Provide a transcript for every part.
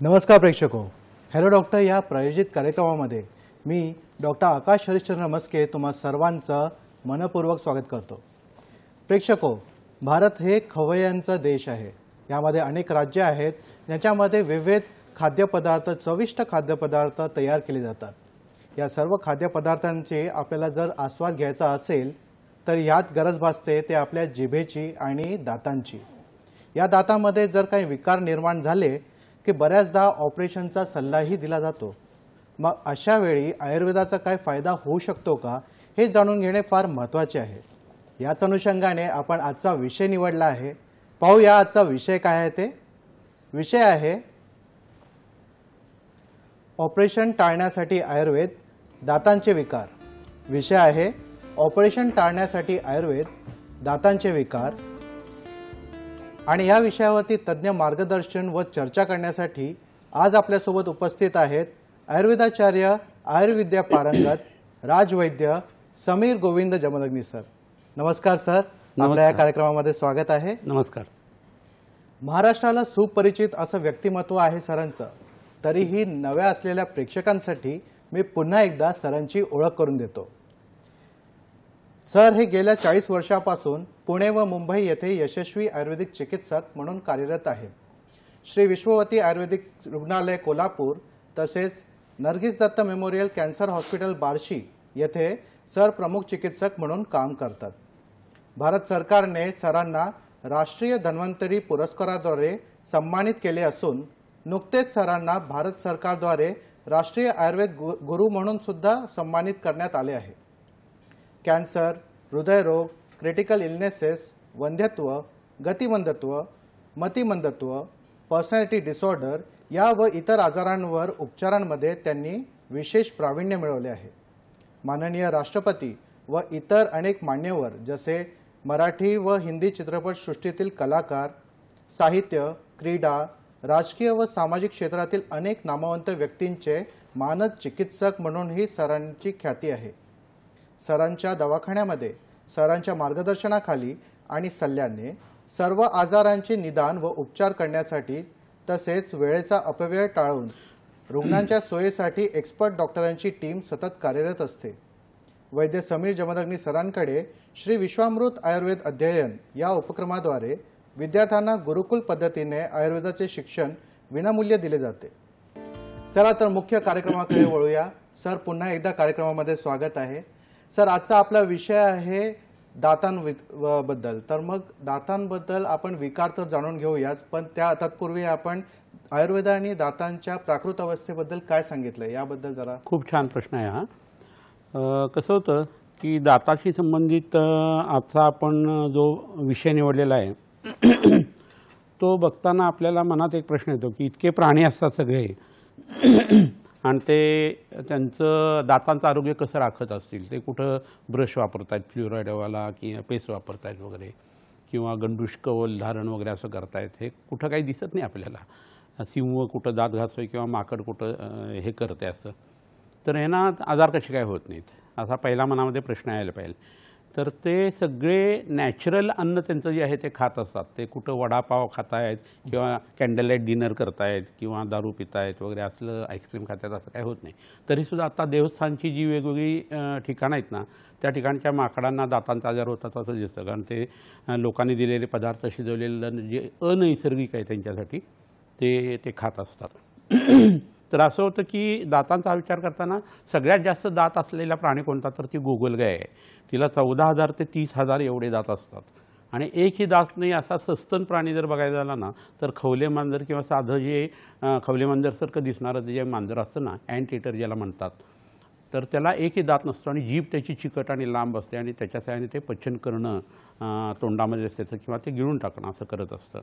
नमस्कार प्रेक्षको, hello doctor या प्रायोजित कार्यक्रमामध्ये मी डॉक्टर आकाश हरिश्चंद्र मस्के तुम्हा सर्वांचं मनपूर्वक स्वागत करतो। प्रेक्षको, भारत हे खवय्यांचा देश आहे। यामध्ये अनेक राज्ये आहेत ज्याच्यामध्ये विविध खाद्यपदार्थ, चविष्ट खाद्यपदार्थ तयार केले जातात। या सर्व खाद्यपदार्थांचे आपल्याला जर आस्वाद घ्यायचा असेल तर यात गरज भासते ते आपल्या जिभेची आणि दातांची। या दातांमध्ये जर काही विकार निर्माण झाले की बऱ्याचदा ऑपरेशनचा सल्लाही दिला जातो। मग अशा वेळी आयुर्वेदाचा काय फायदा होऊ शकतो का हे जाणून घेणे फार महत्त्वाचे आहे। याच अनुषंगाने आपण आजचा विषय निवडला आहे। पाहूया आजचा विषय काय आहे ते। विषय आहे ऑपरेशन टाळण्यासाठी आयुर्वेद, दातांचे विकार। विषय आहे ऑपरेशन टाळण्यासाठी आयुर्वेद, दातांचे विकार। आणि या विषयावरती तज्ञ मार्गदर्शन व चर्चा करण्यासाठी आज आपल्या सोबत उपस्थित आहेत आयुर्वेदाचार्य, आयुर्विद्या पारंगत, राजवैद्य समीर गोविंद जमदग्नी सर। नमस्कार सर, आपल्या या कार्यक्रमामध्ये स्वागत आहे। नमस्कार। महाराष्ट्राला सुपरिचित असं व्यक्तिमत्व आहे सरांचं, तरीही नव्या असलेल्या प्रेक्षकांसाठी मी पुन्हा एकदा सरांची ओळख करून देतो। सर हे गेल्या 40 वर्षापासून पुणे व मुंबई येथे यशस्वी आयुर्वेदिक चिकित्सक म्हणून कार्यरत आहेत। श्री विश्ववती आयुर्वेदिक रुग्णालय कोल्हापूर तसेच Nargis Dutt Memorial Cancer Hospital Barshi येथे सर प्रमुख चिकित्सक म्हणून काम करतात। भारत सरकारने सरांना राष्ट्रीय धन्वंतरी पुरस्काराद्वारे सन्मानित केले असून नुकतेच सरांना भारत सरकारद्वारे राष्ट्रीय आयुर्वेद गुरु म्हणून सुद्धा सन्मानित करण्यात आले आहे। कॅन्सर, हृदयरोग, क्रिटिकल इलनेसेस, वंध्यत्व, गतिमंदत्व, मतिमंदत्व, पर्सनॅलिटी डिसऑर्डर या व इतर आजारांवर उपचारांमध्ये त्यांनी विशेष प्रावीण्य मिळवले आहे। माननीय राष्ट्रपती व इतर अनेक मान्यवर जसे मराठी व हिंदी चित्रपट सृष्टीतील कलाकार, साहित्य, क्रीडा, राजकीय व सामाजिक क्षेत्रातील अनेक नामवंत व्यक्तींचे मानद चिकित्सक म्हणूनही सरांची ख्याती आहे। सरांच्या दवाखान्यामध्ये सरांच्या मार्गदर्शनाखाली आणि सल्ल्याने सर्व आजारांचे निदान व उपचार करण्यासाठी तसेच वेळेचा अपव्यय टाळून रुग्णांच्या सोयीसाठी एक्सपर्ट डॉक्टरांची टीम सतत कार्यरत असते। वैद्य समीर जमदग्नी सरांकडे श्री विश्वामृत आयुर्वेद अध्ययन या उपक्रमाद्वारे विद्यार्थ्यांना गुरुकुल पद्धतीने आयुर्वेदाचे शिक्षण विनामूल्य दिले जाते। चला तर मुख्य कार्यक्रमाकडे वळूया। सर पुन्हा एकदा कार्यक्रमामध्ये स्वागत आहे। सर आजचा आपला विषय आहे दातांबद्दल। तर मग दातांबद्दल आपण विकार तर जाणून घेऊयाच, पण तत्पूर्वी आपण आयुर्वेद आणि दातांच्या प्राकृत अवस्थेबद्दल काय सांगितलं याबद्दल जरा। खूप छान प्रश्न आहे हा। कसं होतं की दाताशी संबंधित आजचा आपण जो विषय निवडलेला आहे तो बघताना आपल्याला मनात एक प्रश्न येतो की इतके प्राणी असतात सगळे आणि ते त्यांचं दातांचं आरोग्य कसं राखत असतील। ते कुठं ब्रश वापरतात, फ्ल्युराईडवाला किंवा पेस्ट वापरतायत वगैरे, किंवा गंडूश कवल धारण वगैरे असं करतायत, हे कुठं काही दिसत नाही आपल्याला। सिंह कुठं दात घासतोय किंवा माकड कुठं हे करते असं, तर ह्यांना आजार कसे काय होत नाहीत असा पहिला मनामध्ये प्रश्न यायला पाहिजे। तर ते सगळे नॅचरल अन्न त्यांचं जे आहे ते खात असतात। ते कुठं वडापाव खातायत किंवा कॅन्डल लाईट डिनर करतायत किंवा दारू पितायत वगैरे असलं, आईस्क्रीम खातायत असं काय होत नाही। तरीसुद्धा आता देवस्थानची जी वेगवेगळी ठिकाणं आहेत ना, त्या ठिकाणच्या माकडांना दातांचा आजार होतात असं दिसतं, कारण ते लोकांनी दिलेले पदार्थ शिजवलेलं जे अनैसर्गिक आहे त्यांच्यासाठी ते खात असतात। तर असं होतं की दातांचा विचार करताना सगळ्यात जास्त दात असलेला प्राणी कोणता, तर ती गोगलगाय आहे। तिला 14,000 ते 30,000 एवढे दात असतात। आणि एकही दात नाही असा सस्तन प्राणी जर बघायला झाला ना, तर खवले मांजर किंवा साधं जे खवले मांजरसारखं दिसणारं जे मांजर असतं ना, अँटीटर ज्याला म्हणतात, तर त्याला एकही दात नसतो आणि जीभ त्याची चिकट आणि लांब असते आणि त्याच्या सहाय्याने ते पचन करणं तोंडामध्ये असते किंवा ते गिळून टाकणं असं करत असतं।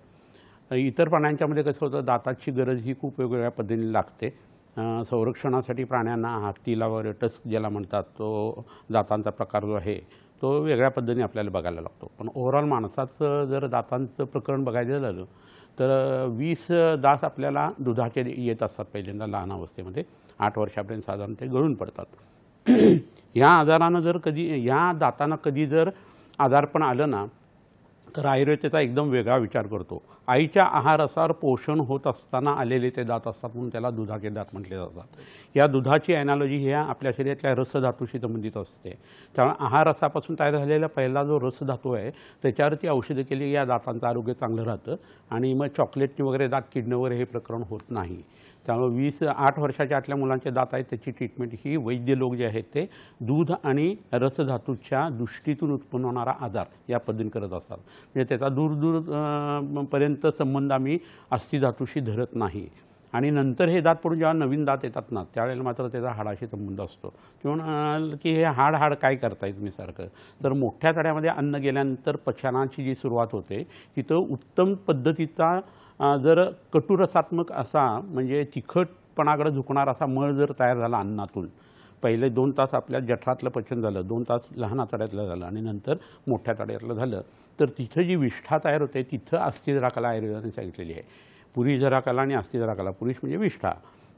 इतर प्राण्यांच्यामध्ये कसं होतं, दाताची गरज ही खूप वेगवेगळ्या पद्धतीने लागते। संरक्षणासाठी प्राण्यांना हत्तीला वगैरे टस्क ज्याला म्हणतात, तो दातांचा प्रकार जो आहे तो वेगळ्या पद्धतीने आपल्याला बघायला लागतो। पण ओव्हरऑल माणसाचं जर दातांचं प्रकरण बघायचं झालं तर 20 दात आपल्याला दुधाचे येत असतात पहिल्यांदा लहान अवस्थेमध्ये, 8 वर्षापर्यंत साधारण ते गळून पडतात। ह्या आजारानं जर कधी ह्या दातांना कधी जर आजारपण आलं ना, तर आयुर्वेद त्याचा एकदम वेगळा विचार करतो. आईच्या आहारानुसार पोषण होत असताना आलेले ते दात असतात म्हणून त्याला दुधाचे दात म्हटले जातात. या दुधाची ॲनालॉजी ह्या आपल्या शरीरातल्या रसधातूशी संबंधित असते. त्यामुळे आहाररसापासून तयार झालेला पहिला जो रसधातू आहे त्याच्यावरती औषधं केली या दातांचं आरोग्य चांगलं राहतं आणि मग चॉकलेटनी वगैरे दात किडणं वगैरे हे प्रकरण होत नाही. त्यामुळे 8 वर्षाच्या आतल्या मुलांचे दात आहेत त्याची ट्रीटमेंट ही वैद्य लोक जे आहेत ते दूध आणि रसधातूच्या दृष्टीतून उत्पन्न होणारा आजार या पद्धतीने करत असतात. म्हणजे त्याचा दूरपर्यंत संबंध आम्ही अस्थिधातूशी धरत नाही. आणि नंतर हे दात पडून जेव्हा नवीन दात येतात ना त्यावेळेला मात्र त्याचा हाडाशी संबंध असतो. किंवा की हे हाड काय करताय तुम्ही सारखं, तर मोठ्या तड्यामध्ये अन्न गेल्यानंतर पचनाची जी सुरुवात होते तिथं उत्तम पद्धतीचा जर कटुरसात्मक असा म्हणजे तिखटपणाकडे झुकणारा असा मळ जर तयार झाला अन्नातून, पहिले 2 तास आपल्या जठरातलं पचन झालं, 2 तास लहान आतड्यातलं झालं आणि नंतर मोठ्या तड्यातलं झालं, तर तिथं जी विष्ठा तयार होते तिथं अस्थिधरा कला आयुर्वेदाने सांगितलेली आहे. पुरीधरा कला आणि अस्थिधरा कला. पुरुष म्हणजे विष्ठा.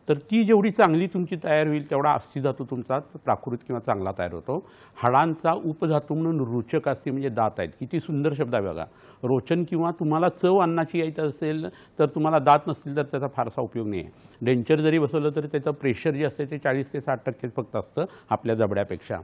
तर ती जेवढी चांगली तुमची तयार होईल तेवढा अस्थिधातू तुमचा प्राकृत किंवा चांगला तयार होतो. हाडांचा उपधातू म्हणून रुचक अस्थी म्हणजे दात आहेत. किती सुंदर शब्द आहे बघा. रोचन किंवा तुम्हाला चव अन्नाची यायची असेल तर तुम्हाला दात नसतील तर त्याचा फारसा उपयोग नाही आहे. डेंचर जरी बसवलं तरी त्याचं प्रेशर जे असते ते 40 ते 60% फक्त असतं आपल्या जबड्यापेक्षा.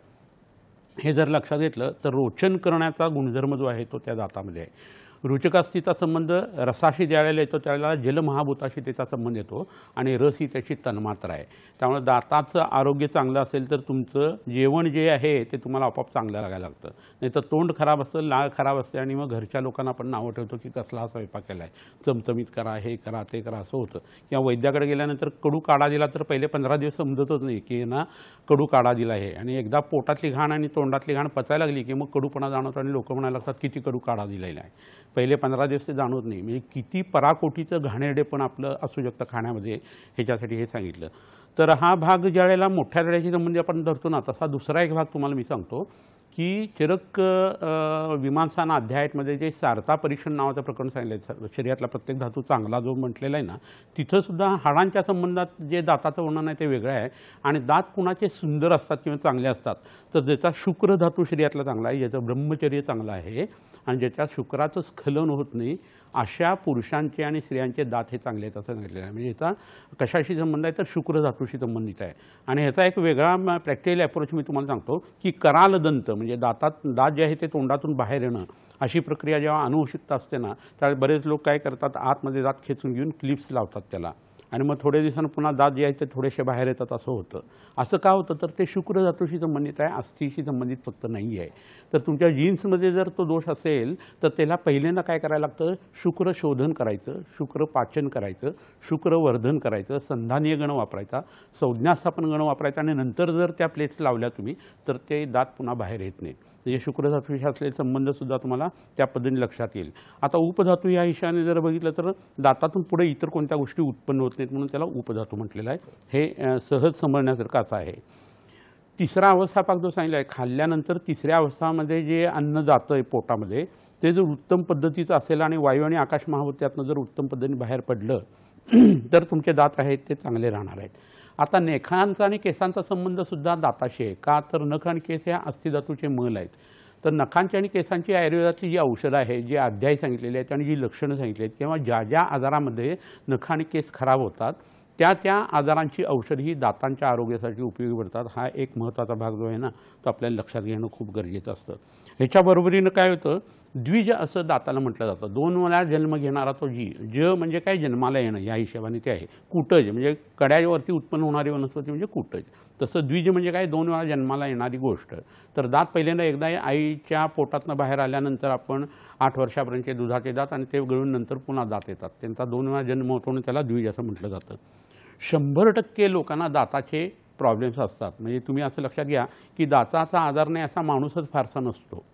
हे जर लक्षात घेतलं तर रोचन करण्याचा गुणधर्म जो आहे तो त्या दातामध्ये आहे. रुचकास्थीचा संबंध रसाशी ज्यावेळेला येतो त्यावेळेला जलमहाभूताशी त्याचा संबंध येतो आणि रस ही त्याची तन्मात्रा आहे. त्यामुळे दाताचं आरोग्य चांगलं असेल तर तुमचं जेवण जे आहे ते तुम्हाला आपोआप चांगलं लागायला लागतं. नाही तर तोंड खराब असतं, लाळ खराब असते आणि मग घरच्या लोकांना आपण नावं ठेवतो की कसला हा स्वयंपाक केला आहे, चमचमीत करा, हे करा, ते करा, असं होतं. किंवा वैद्याकडे गेल्यानंतर कडू काढा दिला तर पहिले 15 दिवस समजतच नाही की ना कडू काढा दिला आहे. आणि एकदा पोटातली घाण आणि तोंडातली घाण पचायला लागली की मग कडूपणा जाणवतो आणि लोक म्हणायला लागतात किती कडू काढा दिलेला आहे. पहिले 15 दिवस ते जाणवत नाही. म्हणजे किती पराकोटीचं घाणेरडे पण आपलं असू शकतं खाण्यामध्ये, ह्याच्यासाठी हे सांगितलं. तर हा भाग ज्या वेळेला मोठ्या तड्याशी संबंधी आपण धरतो ना तसा दुसरा एक भाग तुम्हाला मी सांगतो की चरक विमानस्थान अध्यायामध्ये जे सारता परीक्षण नावाचं प्रकरण सांगितलं, शरीरातला प्रत्येक धातू चांगला जो म्हटलेला आहे ना तिथंसुद्धा हाडांच्या संबंधात जे दाताचं वर्णन आहे ते वेगळं आहे. आणि दात कुणाचे सुंदर असतात किंवा चांगले असतात तर ज्याचा शुक्र धातू शरीरातला चांगला आहे, ज्याचं ब्रह्मचर्य चांगलं आहे आणि ज्याच्या शुक्राचं स्खलन होत नाही अशा पुरुषांचे आणि स्त्रियांचे दात हे चांगले आहेत असं सांगितलेलं आहे. म्हणजे याचा कशाशी संबंध आहे तर शुक्र धातूशी संबंधित आहे. आणि ह्याचा एक वेगळा प्रॅक्टिकल अप्रोच मी तुम्हाला सांगतो की कराल दंत म्हणजे दात जे आहे ते तोंडातून बाहेर येणं अशी प्रक्रिया जेव्हा अनुवंशिकता असते ना त्यावेळी बरेच लोक काय करतात आतमध्ये दात खेचून घेऊन क्लिप्स लावतात त्याला आणि मग थोड्या दिवसांनी पुन्हा दात जे आहेत ते थोडेसे बाहेर येतात असं होतं. असं का होतं तर ते शुक्र धातूशी संबंधित आहे, अस्थिशी संबंधित फक्त नाही आहे. तर तुमच्या जीन्समध्ये जर तो दोष असेल तर त्याला पहिल्यांदा काय करायला लागतं, शुक्र शोधन करायचं, शुक्र पाचन करायचं, शुक्र वर्धन करायचं, संधानीय गण वापरायचा, संज्ञास्थापन गण वापरायचा आणि नंतर जर त्या प्लेट्स लावल्या तुम्ही तर ते दात पुन्हा बाहेर येत नाहीत. म्हणजे शुक्रधातूशी असलेले संबंधसुद्धा तुम्हाला त्या पद्धतीने लक्षात येईल. आता उपधातू या हिशाने जर बघितलं तर दातातून पुढे इतर कोणत्या गोष्टी उत्पन्न होत नाहीत म्हणून त्याला उपधातू म्हटलेलं आहे. हे सहज समजण्यासारखं असं आहे. तिसरा अवस्थापाक जो सांगितला आहे, खाल्ल्यानंतर तिसऱ्या अवस्थामध्ये जे अन्न जातं आहे पोटामध्ये ते जर उत्तम पद्धतीचं असेल आणि वायू आणि आकाश महाभूत्यातनं जर उत्तम पद्धतीने बाहेर पडलं तर तुमचे दात आहेत ते चांगले राहणार आहेत. आता नखांचा आणि केसांचा संबंधसुद्धा दाताशी आहे. का तर नख आणि केस ह्या अस्थिधातूचे मल आहेत. तर नखांची आणि केसांची आयुर्वेदातली जी औषधं आहे, जे अध्याय सांगितलेले आहेत आणि जी लक्षणं सांगितली आहेत किंवा ज्या ज्या आजारामध्ये नख आणि केस खराब होतात त्या आजारांची औषध ही दातांच्या आरोग्यासाठी उपयोगी पडतात. हा एक महत्त्वाचा भाग जो आहे ना तो आपल्याला लक्षात घेणं खूप गरजेचं असतं. ह्याच्याबरोबरीनं काय होतं, द्विज असं दाताला म्हटलं जातं. 2 वेळा जन्म घेणारा तो ज म्हणजे काय जन्माला येणं या हिशोबाने ते आहे. कुटज म्हणजे कड्यावरती उत्पन्न होणारी वनस्पती म्हणजे कुटज. तसं द्विज म्हणजे काय 2 वेळा जन्माला येणारी गोष्ट. तर दात पहिल्यांदा एकदा आईच्या पोटातनं बाहेर आल्यानंतर आपण 8 वर्षापर्यंतचे दुधाचे दात आणि ते गळून नंतर पुन्हा दात येतात. त्यांचा 2 वेळा जन्म होतो आणि त्याला द्विज असं म्हटलं जातं. 100% लोकांना दाताचे प्रॉब्लेम्स असतात. म्हणजे तुम्ही असं लक्षात घ्या की दाताचा आजार नाही असा माणूसच फारसा नसतो.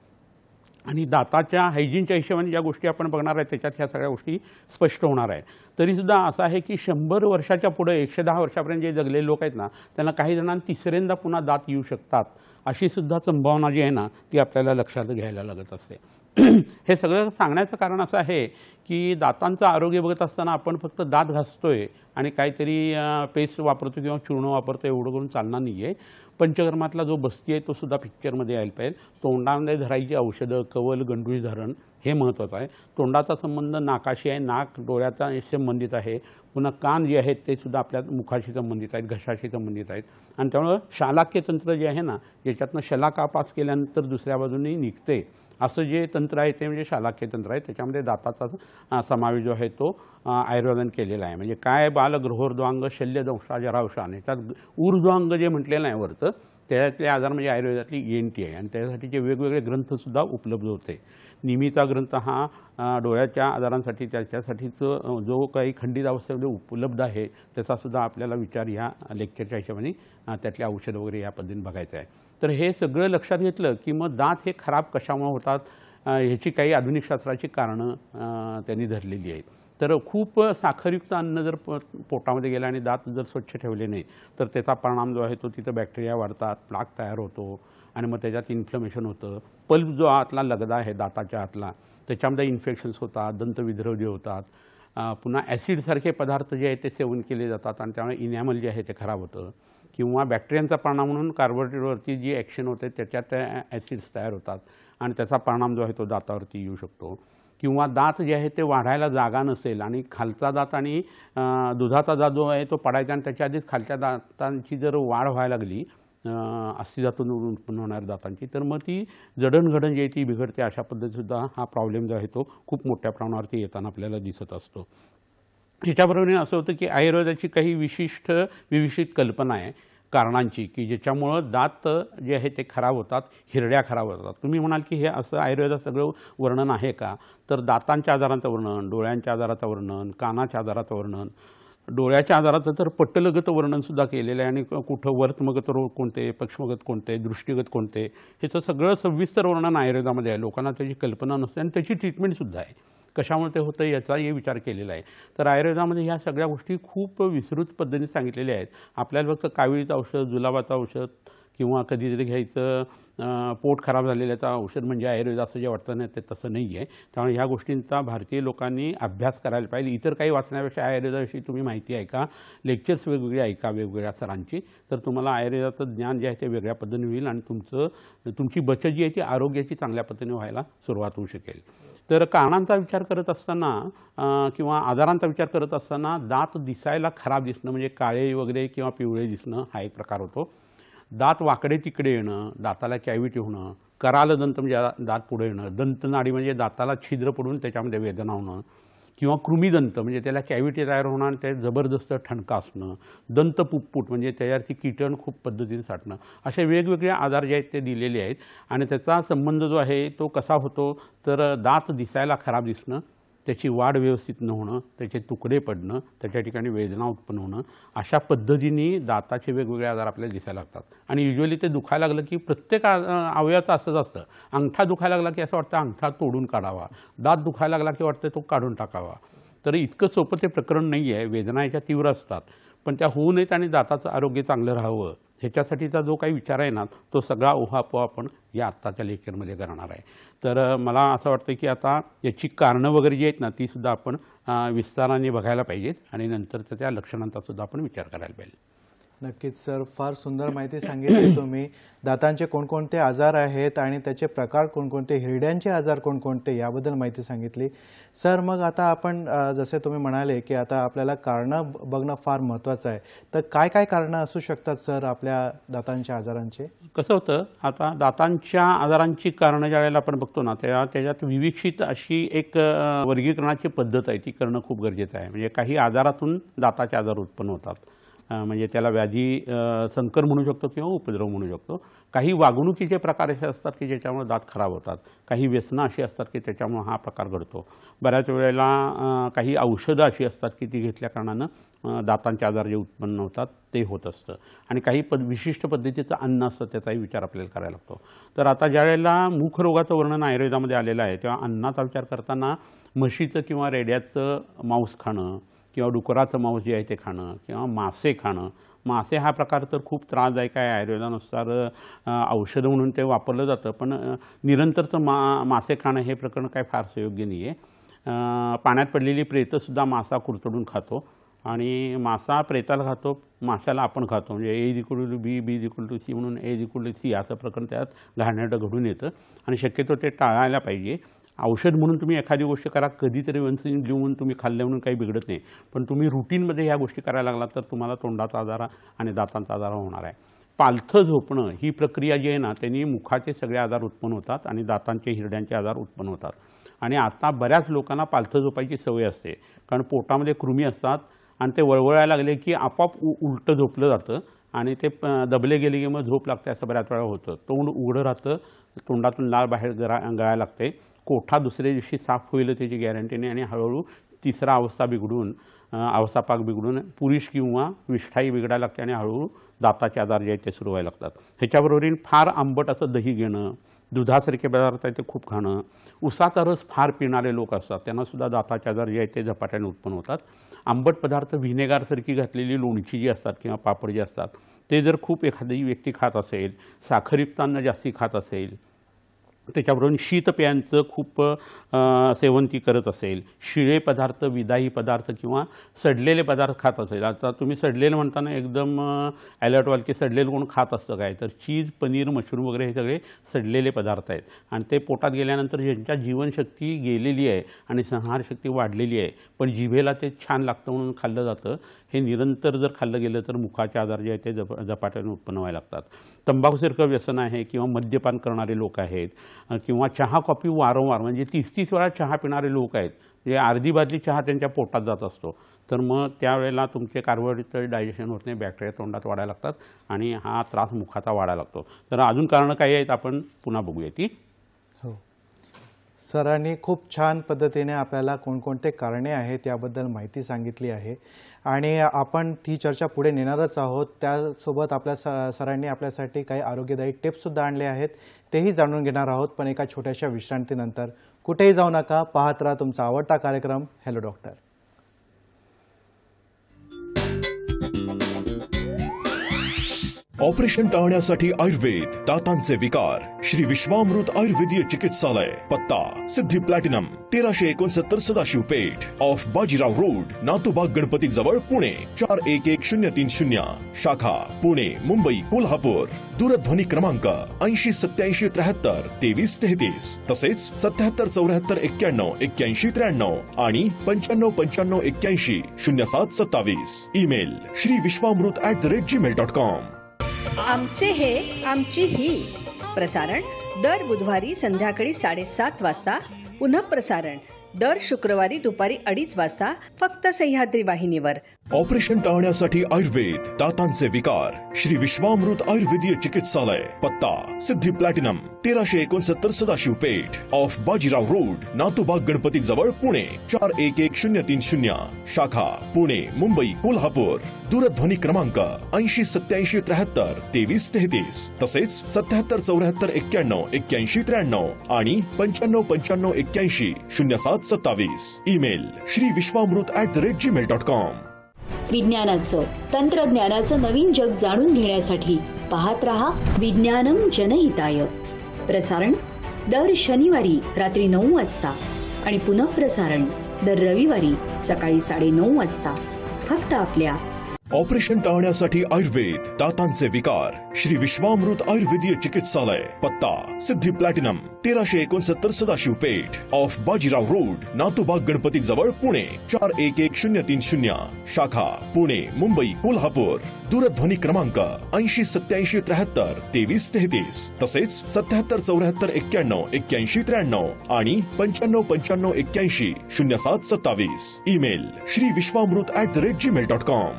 आणि दाताच्या हायजीनच्या हिशोबाने ज्या गोष्टी आपण बघणार आहे त्याच्यात ह्या सगळ्या गोष्टी स्पष्ट होणार आहे. तरीसुद्धा असं आहे की 100 वर्षाच्या पुढे 110 वर्षापर्यंत जे जगलेले लोक आहेत ना त्यांना काही जणांना तिसऱ्यांदा पुन्हा दात येऊ शकतात अशी सुद्धा संभावना जी आहे ना ती आपल्याला लक्षात घ्यायला लागत असते. हे सगळं सांगण्याचं कारण असं आहे की दातांचं आरोग्य बघत असताना आपण फक्त दात घासतोय आणि काहीतरी पेस्ट वापरतो किंवा चूर्ण वापरतो एवढं करून चालणार नाही आहे. पंचकर्मातला जो बस्ती आहे तो सुद्धा पिक्चरमध्ये यायला पाहिजे. तोंडामध्ये धरायची औषधं, कवल, गंडूळी धरण हे महत्त्वाचं आहे. तोंडाचा संबंध नाकाशी आहे, नाक डोळ्याचा संबंधित आहे. पुन्हा कान जे आहेत ते सुद्धा आपल्या मुखाशी संबंधित आहेत, घशाशी संबंधित आहेत. आणि त्यामुळं शालाक्य तंत्र जे आहे ना, ज्याच्यातनं शलाका पास केल्यानंतर दुसऱ्या बाजूने निघते असं जे तंत्र आहे ते म्हणजे शालाक्य तंत्र आहे. त्याच्यामध्ये दाताचा समावेश जो आहे तो आयुर्वेदाने केलेला आहे. म्हणजे काय बालगृहोर्ध्वांग शल्यदंशा जरावशान, याच्यात ऊर्ध्वांग जे म्हटलेलं आहे वरचं त्यातले आजार म्हणजे आयुर्वेदातली ENT आहे. आणि त्यासाठीचे वेगवेगळे ग्रंथसुद्धा उपलब्ध होते. निमीचा ग्रंथ हा डोळ्याच्या आजारांसाठी त्याच्यासाठीचं जो काही खंडित अवस्थेमध्ये उपलब्ध आहे त्याचासुद्धा आपल्याला विचार ह्या लेक्चरच्या हिशोबाने त्यातले औषध वगैरे या पद्धतीने बघायचं आहे. तर हे सगळं लक्षात घेतलं की मग दात हे खराब कशामुळे होतात ह्याची काही आधुनिक शास्त्राची कारणं त्यांनी धरलेली आहेत. तर खूप साखरयुक्त अन्न जर पोटामध्ये गेलं आणि दात जर स्वच्छ ठेवले नाही तर त्याचा परिणाम जो आहे तो तिथं बॅक्टेरिया वाढतात, प्लाक तयार होतो आणि मग त्याच्यात इन्फ्लमेशन होतं. पल्प जो आतला लगदा आहे दाताच्या आतला त्याच्यामध्ये इन्फेक्शन्स होतात, दंतविद्रव्य होतात. पुन्हा ॲसिडसारखे पदार्थ जे आहेत ते सेवन केले जातात आणि त्यामुळे इनॅमल जे आहे ते खराब होतं. किंवा बॅक्टेरियांचा परिणाम म्हणून कार्बोहायड्रेटवरती जी ॲक्शन होते त्याच्यात ॲसिड्स तयार होतात आणि त्याचा परिणाम जो आहे तो दातावरती येऊ शकतो. किंवा दात जे आहे ते वाढायला जागा नसेल आणि खालचा दात आणि दुधाचा दात जो आहे तो पडायचा आणि त्याच्या आधीच खालच्या दातांची जर वाढ व्हायला लागली अस्थिधातून उत्पन्न होणाऱ्या दातांची तर मग ती जडणघडण जी आहे ती बिघडते. अशा पद्धतीसुद्धा हा प्रॉब्लेम जो आहे तो खूप मोठ्या प्रमाणावरती येताना आपल्याला दिसत असतो. ह्याच्याबरोबर असं होतं की आयुर्वेदाची काही विशिष्ट कल्पना आहे कारणांची की ज्याच्यामुळं दात जे आहे ते खराब होतात, हिरड्या खराब होतात. तुम्ही म्हणाल की हे असं आयुर्वेदात सगळं वर्णन आहे का? तर दातांच्या आजारांचं वर्णन, डोळ्यांच्या आजाराचं वर्णन, कानाच्या आजाराचं वर्णन, डोळ्याच्या आजाराचं तर पट्टलगत वर्णनसुद्धा केलेलं आहे. आणि कुठं वर्तमगत रोग कोणते, पक्षमगत कोणते, दृष्टीगत कोणते, ह्याचं सगळं सविस्तर वर्णन आयुर्वेदामध्ये आहे. लोकांना त्याची कल्पना नसते आणि त्याची ट्रीटमेंटसुद्धा आहे. कशामुळे ते होतं याचाही विचार केलेला आहे. तर आयुर्वेदामध्ये ह्या सगळ्या गोष्टी खूप विस्तृत पद्धतीने सांगितलेल्या आहेत. आपल्याला फक्त काविळीचं औषध, जुलाबाचं औषध किंवा कधीतरी घ्यायचं पोट खराब झालेल्याचं औषध म्हणजे आयुर्वेद असं जे वाटतं ना ते तसं नाही आहे. त्यामुळे ह्या गोष्टींचा भारतीय लोकांनी अभ्यास करायला पाहिजे. इतर काही वाचण्यापेक्षा आयुर्वेदाविषयी तुम्ही माहिती ऐका, लेक्चर्स वेगवेगळे ऐका वेगवेगळ्या सरांची, तर तुम्हाला आयुर्वेदाचं ज्ञान जे आहे ते वेगळ्या पद्धतीने होईल आणि तुमची बचत जी आहे ती आरोग्याची चांगल्या पद्धतीने व्हायला सुरुवात होऊ शकेल. तर कारणांचा विचार करत असताना किंवा आजारांचा विचार करत असताना दात दिसायला खराब दिसणं म्हणजे काळे वगैरे किंवा पिवळे दिसणं हा एक प्रकार होतो. दात वाकडे तिकडे येणं, दाताला कॅव्हिटी होणं, कराल दंत म्हणजे दात पुढे येणं, दंतनाडी म्हणजे दाताला छिद्र पडून त्याच्यामध्ये वेदना होणं, किंवा कृमीदंत म्हणजे त्याला कॅव्हिटी तयार होणं आणि ते जबरदस्त ठणका असणं, दंत पुप्पुट म्हणजे त्याच्यावरती कीटण खूप पद्धतीने साठणं, असे वेगवेगळे आजार जे आहेत ते दिलेले आहेत. आणि त्याचा संबंध जो आहे तो कसा होतो तर दात दिसायला खराब दिसणं, त्याची वाढ व्यवस्थित न होणं, त्याचे तुकडे पडणं, त्याच्या ठिकाणी वेदना उत्पन्न होणं, अशा पद्धतीने दाताचे वेगवेगळे आजार आपल्याला दिसायला लागतात. आणि युजली ते दुखायला लागलं की प्रत्येक अवयवाचं असंच असतं. अंगठा दुखायला लागला की असं वाटतं अंगठा तोडून काढावा, दात दुखायला लागला की वाटतं तो काढून टाकावा. तर इतकं सोपं ते प्रकरण नाही आहे. वेदना याच्या तीव्र असतात पण त्या होऊ नयेत आणि दाताचं आरोग्य चांगलं राहावं ह्याच्यासाठीचा जो काही विचार आहे ना तो सगळा उहापोहा आपण या आत्ताच्या लेक्चरमध्ये करणार आहे. तर मला असं वाटतं की आता याची कारणं वगैरे जी आहेत ना तीसुद्धा आपण विस्ताराने बघायला पाहिजेत आणि नंतर त्या लक्षणांचासुद्धा आपण विचार करायला पाहिजे. नक्कीच सर, फार सुंदर माहिती सांगितली तुम्ही. दातांचे कोणकोणते आजार आहेत आणि त्याचे प्रकार कोणकोणते, हिरड्यांचे आजार कोणकोणते याबद्दल माहिती सांगितली. सर मग आता आपण जसे तुम्ही म्हणाले की आता आपल्याला कारणं बघणं फार महत्त्वाचं आहे, तर काय काय कारणं असू शकतात सर आपल्या दातांच्या आजारांचे? कसं होतं आता दातांच्या आजारांची कारणं ज्या वेळेला आपण बघतो ना त्याच्यात विविक्षित अशी एक वर्गीकरणाची पद्धत आहे, ती करणं खूप गरजेचं आहे. म्हणजे काही आजारातून दाताचे आजार उत्पन्न होतात, म्हणजे त्याला व्याधी संकर म्हणू शकतो किंवा उपद्रव म्हणू शकतो. काही वागणुकीचे प्रकार असे असतात की ज्याच्यामुळे दात खराब होतात, काही व्यसनं अशी असतात की त्याच्यामुळे हा प्रकार घडतो. बऱ्याच वेळेला काही औषधं अशी असतात की ती घेतल्या कारणानं दातांचे आजार जे उत्पन्न होतात ते होत असतं. आणि काही विशिष्ट पद्धतीचं अन्न असतं त्याचाही विचार आपल्याला करायला लागतो. तर आता ज्या वेळेला मुखरोगाचं वर्णन आयुर्वेदामध्ये आलेलं आहे तेव्हा अन्नाचा विचार करताना म्हशीचं किंवा रेड्याचं मांस खाणं किंवा डुकराचं मांस जे आहे ते खाणं किंवा मासे खाणं, मासे हा प्रकार तर खूप त्रासदायक आहे. आयुर्वेदानुसार औषध म्हणून ते वापरलं जातं, पण निरंतरचं मासे खाणं हे प्रकरण काय फारसं योग्य नाही आहे. पाण्यात पडलेली प्रेतंसुद्धा मासा कुरतडून खातो आणि मासा प्रेताला खातो, माशाला आपण खातो. म्हणजे A=B, B=C म्हणून A=C असं प्रकरण त्यात घाणेरडं घडून येतं आणि शक्यतो ते टाळायला पाहिजे. औषध म्हणून तुम्ही एखादी गोष्ट करा, कधीतरी वन्स इन ब्लू म्हणून तुम्ही खाल्लं म्हणून काही बिघडत नाही, पण तुम्ही रुटीनमध्ये ह्या गोष्टी करायला लागला तर तुम्हाला तोंडाचा आजार आणि दातांचा आजार होणार आहे. पालथं झोपणं ही प्रक्रिया जी आहे ना, त्यांनी मुखाचे सगळे आजार उत्पन्न होतात आणि दातांचे हिरड्यांचे आजार उत्पन्न होतात. आणि आता बऱ्याच लोकांना पालथं झोपायची सवय असते, कारण पोटामध्ये कृमी असतात आणि ते वळवळायला लागले की आपोआप उलटं झोपलं जातं आणि ते दबले गेले की मग झोप लागते, असं बऱ्याच वेळा होतं. तोंड उघडं राहतं, तोंडातून लाळ बाहेर गळायला लागते, कोठा दुसऱ्या दिवशी साफ होईल त्याची गॅरंटी नाही आणि हळूहळू तिसरा अवस्थापाक बिघडून पुरीश किंवा विष्ठाई बिघडायला लागते आणि हळूहळू दाताचे आजार जे आहेत ते सुरू व्हायला लागतात. ह्याच्याबरोबर फार आंबट असं दही घेणं, दुधासारखे पदार्थ आहेत ते खूप खाणं, उसाचा रस फार पिणारे लोक असतात त्यांनासुद्धा दाताचे आजार जे आहेत ते झपाट्याने उत्पन्न होतात. आंबट पदार्थ व्हिनेगारसारखी घातलेली लोणची जी असतात किंवा पापड जे असतात ते जर खूप एखादी व्यक्ती खात असेल, साखरयुक्त अन्न जास्ती खात असेल, त्याच्याबरोबर शीतपेयांचं खूप सेवन ती करत असेल, शिळे पदार्थ, विदाई पदार्थ किंवा सडलेले पदार्थ खात असेल. आता तुम्ही सडलेलं म्हणताना एकदम अलर्ट व्हाल की सडलेलं कोण खात असतं काय, तर चीज, पनीर, मशरूम वगैरे हे सगळे सडलेले पदार्थ आहेत आणि ते पोटात गेल्यानंतर ज्यांच्या जीवनशक्ती गेलेली आहे आणि संहारशक्ती वाढलेली आहे पण जिभेला ते छान लागतं म्हणून खाल्लं जातं, हे निरंतर जर खाल्लं गेलं तर मुखाचे आजार जे आहेत ते झपाट्याने उत्पन्न व्हायला लागतात. तंबाखूसारखं व्यसन आहे किंवा मद्यपान करणारे लोक आहेत किंवा चहा कॉफी वारंवार म्हणजे 30-30 वेळा चहा पिणारे लोक आहेत, जे अर्धी बादली चहा त्यांच्या पोटात जात असतो, तर मग त्यावेळेला तुमचे कार्बोहायड्रेटचं डायजेशन होत नाही, बॅक्टेरिया तोंडात वाढायला लागतात आणि हा त्रास मुखाचा वाढायला लागतो. तर अजून कारणं काही आहेत, आपण पुन्हा बघूया ती. हो, सरांनी खूप छान पद्धतीने आपल्याला कोणकोणते कारणे आहेत याबद्दल माहिती सांगितली आहे आणि आपण ती चर्चा पुढे नेणारच आहोत. त्यासोबत आपल्या सरांनी आपल्यासाठी काही आरोग्यदायी टिप्ससुद्धा आणले आहेत, तेही जाणून घेणार आहोत. पण एका छोट्याशा विश्रांतीनंतर कुठेही जाऊ नका, पाहत राहा तुमचा आवडता कार्यक्रम हॅलो डॉक्टर. ऑपरेशन टाळण्यासाठी आयुर्वेद, दातांचे विकार, श्री विश्वामृत आयुर्वेदीय चिकित्सालय, पत्ता Siddhi platinum 1369 Sadashiv Peth off Bajirao road, Natubag Ganpati जवळ, पुणे 411030. शाखा पुणे, मुंबई, कोल्हापूर. दूरध्वनी क्रमांक 808773 तसेच 7774919193 आणि 9595810727. Email shriviswamrut@gmail.com. आमचे हे आमची ही प्रसारण दर बुधवारी संध्याकाळी 7:30 वाजता, पुन्हा प्रसारण दर शुक्रवारी दुपारी 2:30 वाजता, फक्त सह्याद्री वाहिनीवर. ऑपरेशन टाळण्यासाठी आयुर्वेद, दातांचे विकार, श्री विश्वामृत आयुर्वेदीय चिकित्सालय, पत्ता Siddhi platinum 1369 Sadashiv Peth off Bajirao road, Natubag Ganpati जवळ, पुणे 411030. शाखा पुणे, मुंबई, कोल्हापूर. दूरध्वनी क्रमांक 808773 तसेच 7774919193 आणि 9595810727. Email shriviswamrut@gmail.com. विज्ञानाचं, तंत्रज्ञानाचं नवीन जग जाणून घेण्यासाठी पाहत रहा विज्ञानम जनहिताय. प्रसारण दर शनिवारी रात्री 9 वाजता आणि पुनःप्रसारण दर रविवारी सकाळी 9:30 वाजता, फक्त आपल्या ऑपरेशन टाळण्यासाठी आयुर्वेद, दातांचे विकार, श्री विश्वामृत आयुर्वेदीय चिकित्सालय, पत्ता Siddhi platinum 1369 Sadashiv Peth off Bajirao road, Natubag Ganpati जवळ, पुणे 411030. शाखा पुणे, मुंबई, कोल्हापूर. दूरध्वनी क्रमांक 808773 तसेच 7774919193 आणि 9595810727. Email shriviswamrut@gmail.com.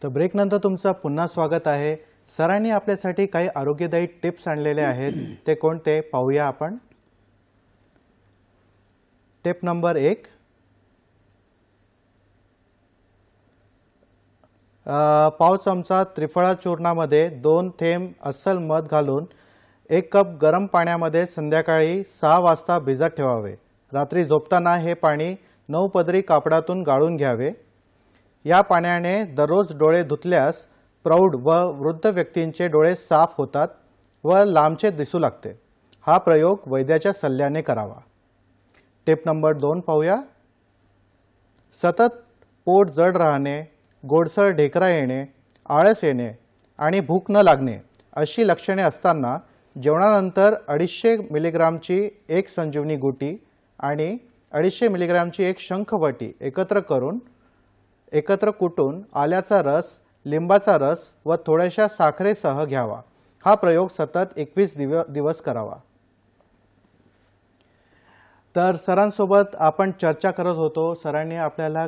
तर ब्रेकनंतर तुमचं पुन्हा स्वागत आहे. सरांनी आपल्यासाठी काही आरोग्यदायी टिप्स आणलेले आहेत, ते कोणते पाहूया आपण. टिप नंबर 1, पाव चमचा त्रिफळा चूर्णामध्ये 2 थेंब अस्सल मध घालून 1 कप गरम पाण्यामध्ये संध्याकाळी 6 वाजता भिजत ठेवावे. रात्री झोपताना हे पाणी 9 पदरी कापडातून गाळून घ्यावे. या पाण्याने दररोज डोळे धुतल्यास प्रौढ व वृद्ध व्यक्तींचे डोळे साफ होतात व लांबचे दिसू लागते. हा प्रयोग वैद्याच्या सल्ल्याने करावा. टिप नंबर 2 पाहूया. सतत पोट जड राहणे, गोडसर ढेकरा येणे, आळस येणे आणि भूक न लागणे अशी लक्षणे असताना जेवणानंतर 250 मिलीग्रामची एक संजीवनी गुटी आणि 250 मिलीग्रामची एक शंखवटी एकत्र कुटून आल्याचा रस, लिंबाचा रस व थोड्याशा साखरेसह घ्यावा. हा प्रयोग सतत 21 दिवस करावा. तर सरांसोबत आपण चर्चा करत होतो. सरांनी आपल्याला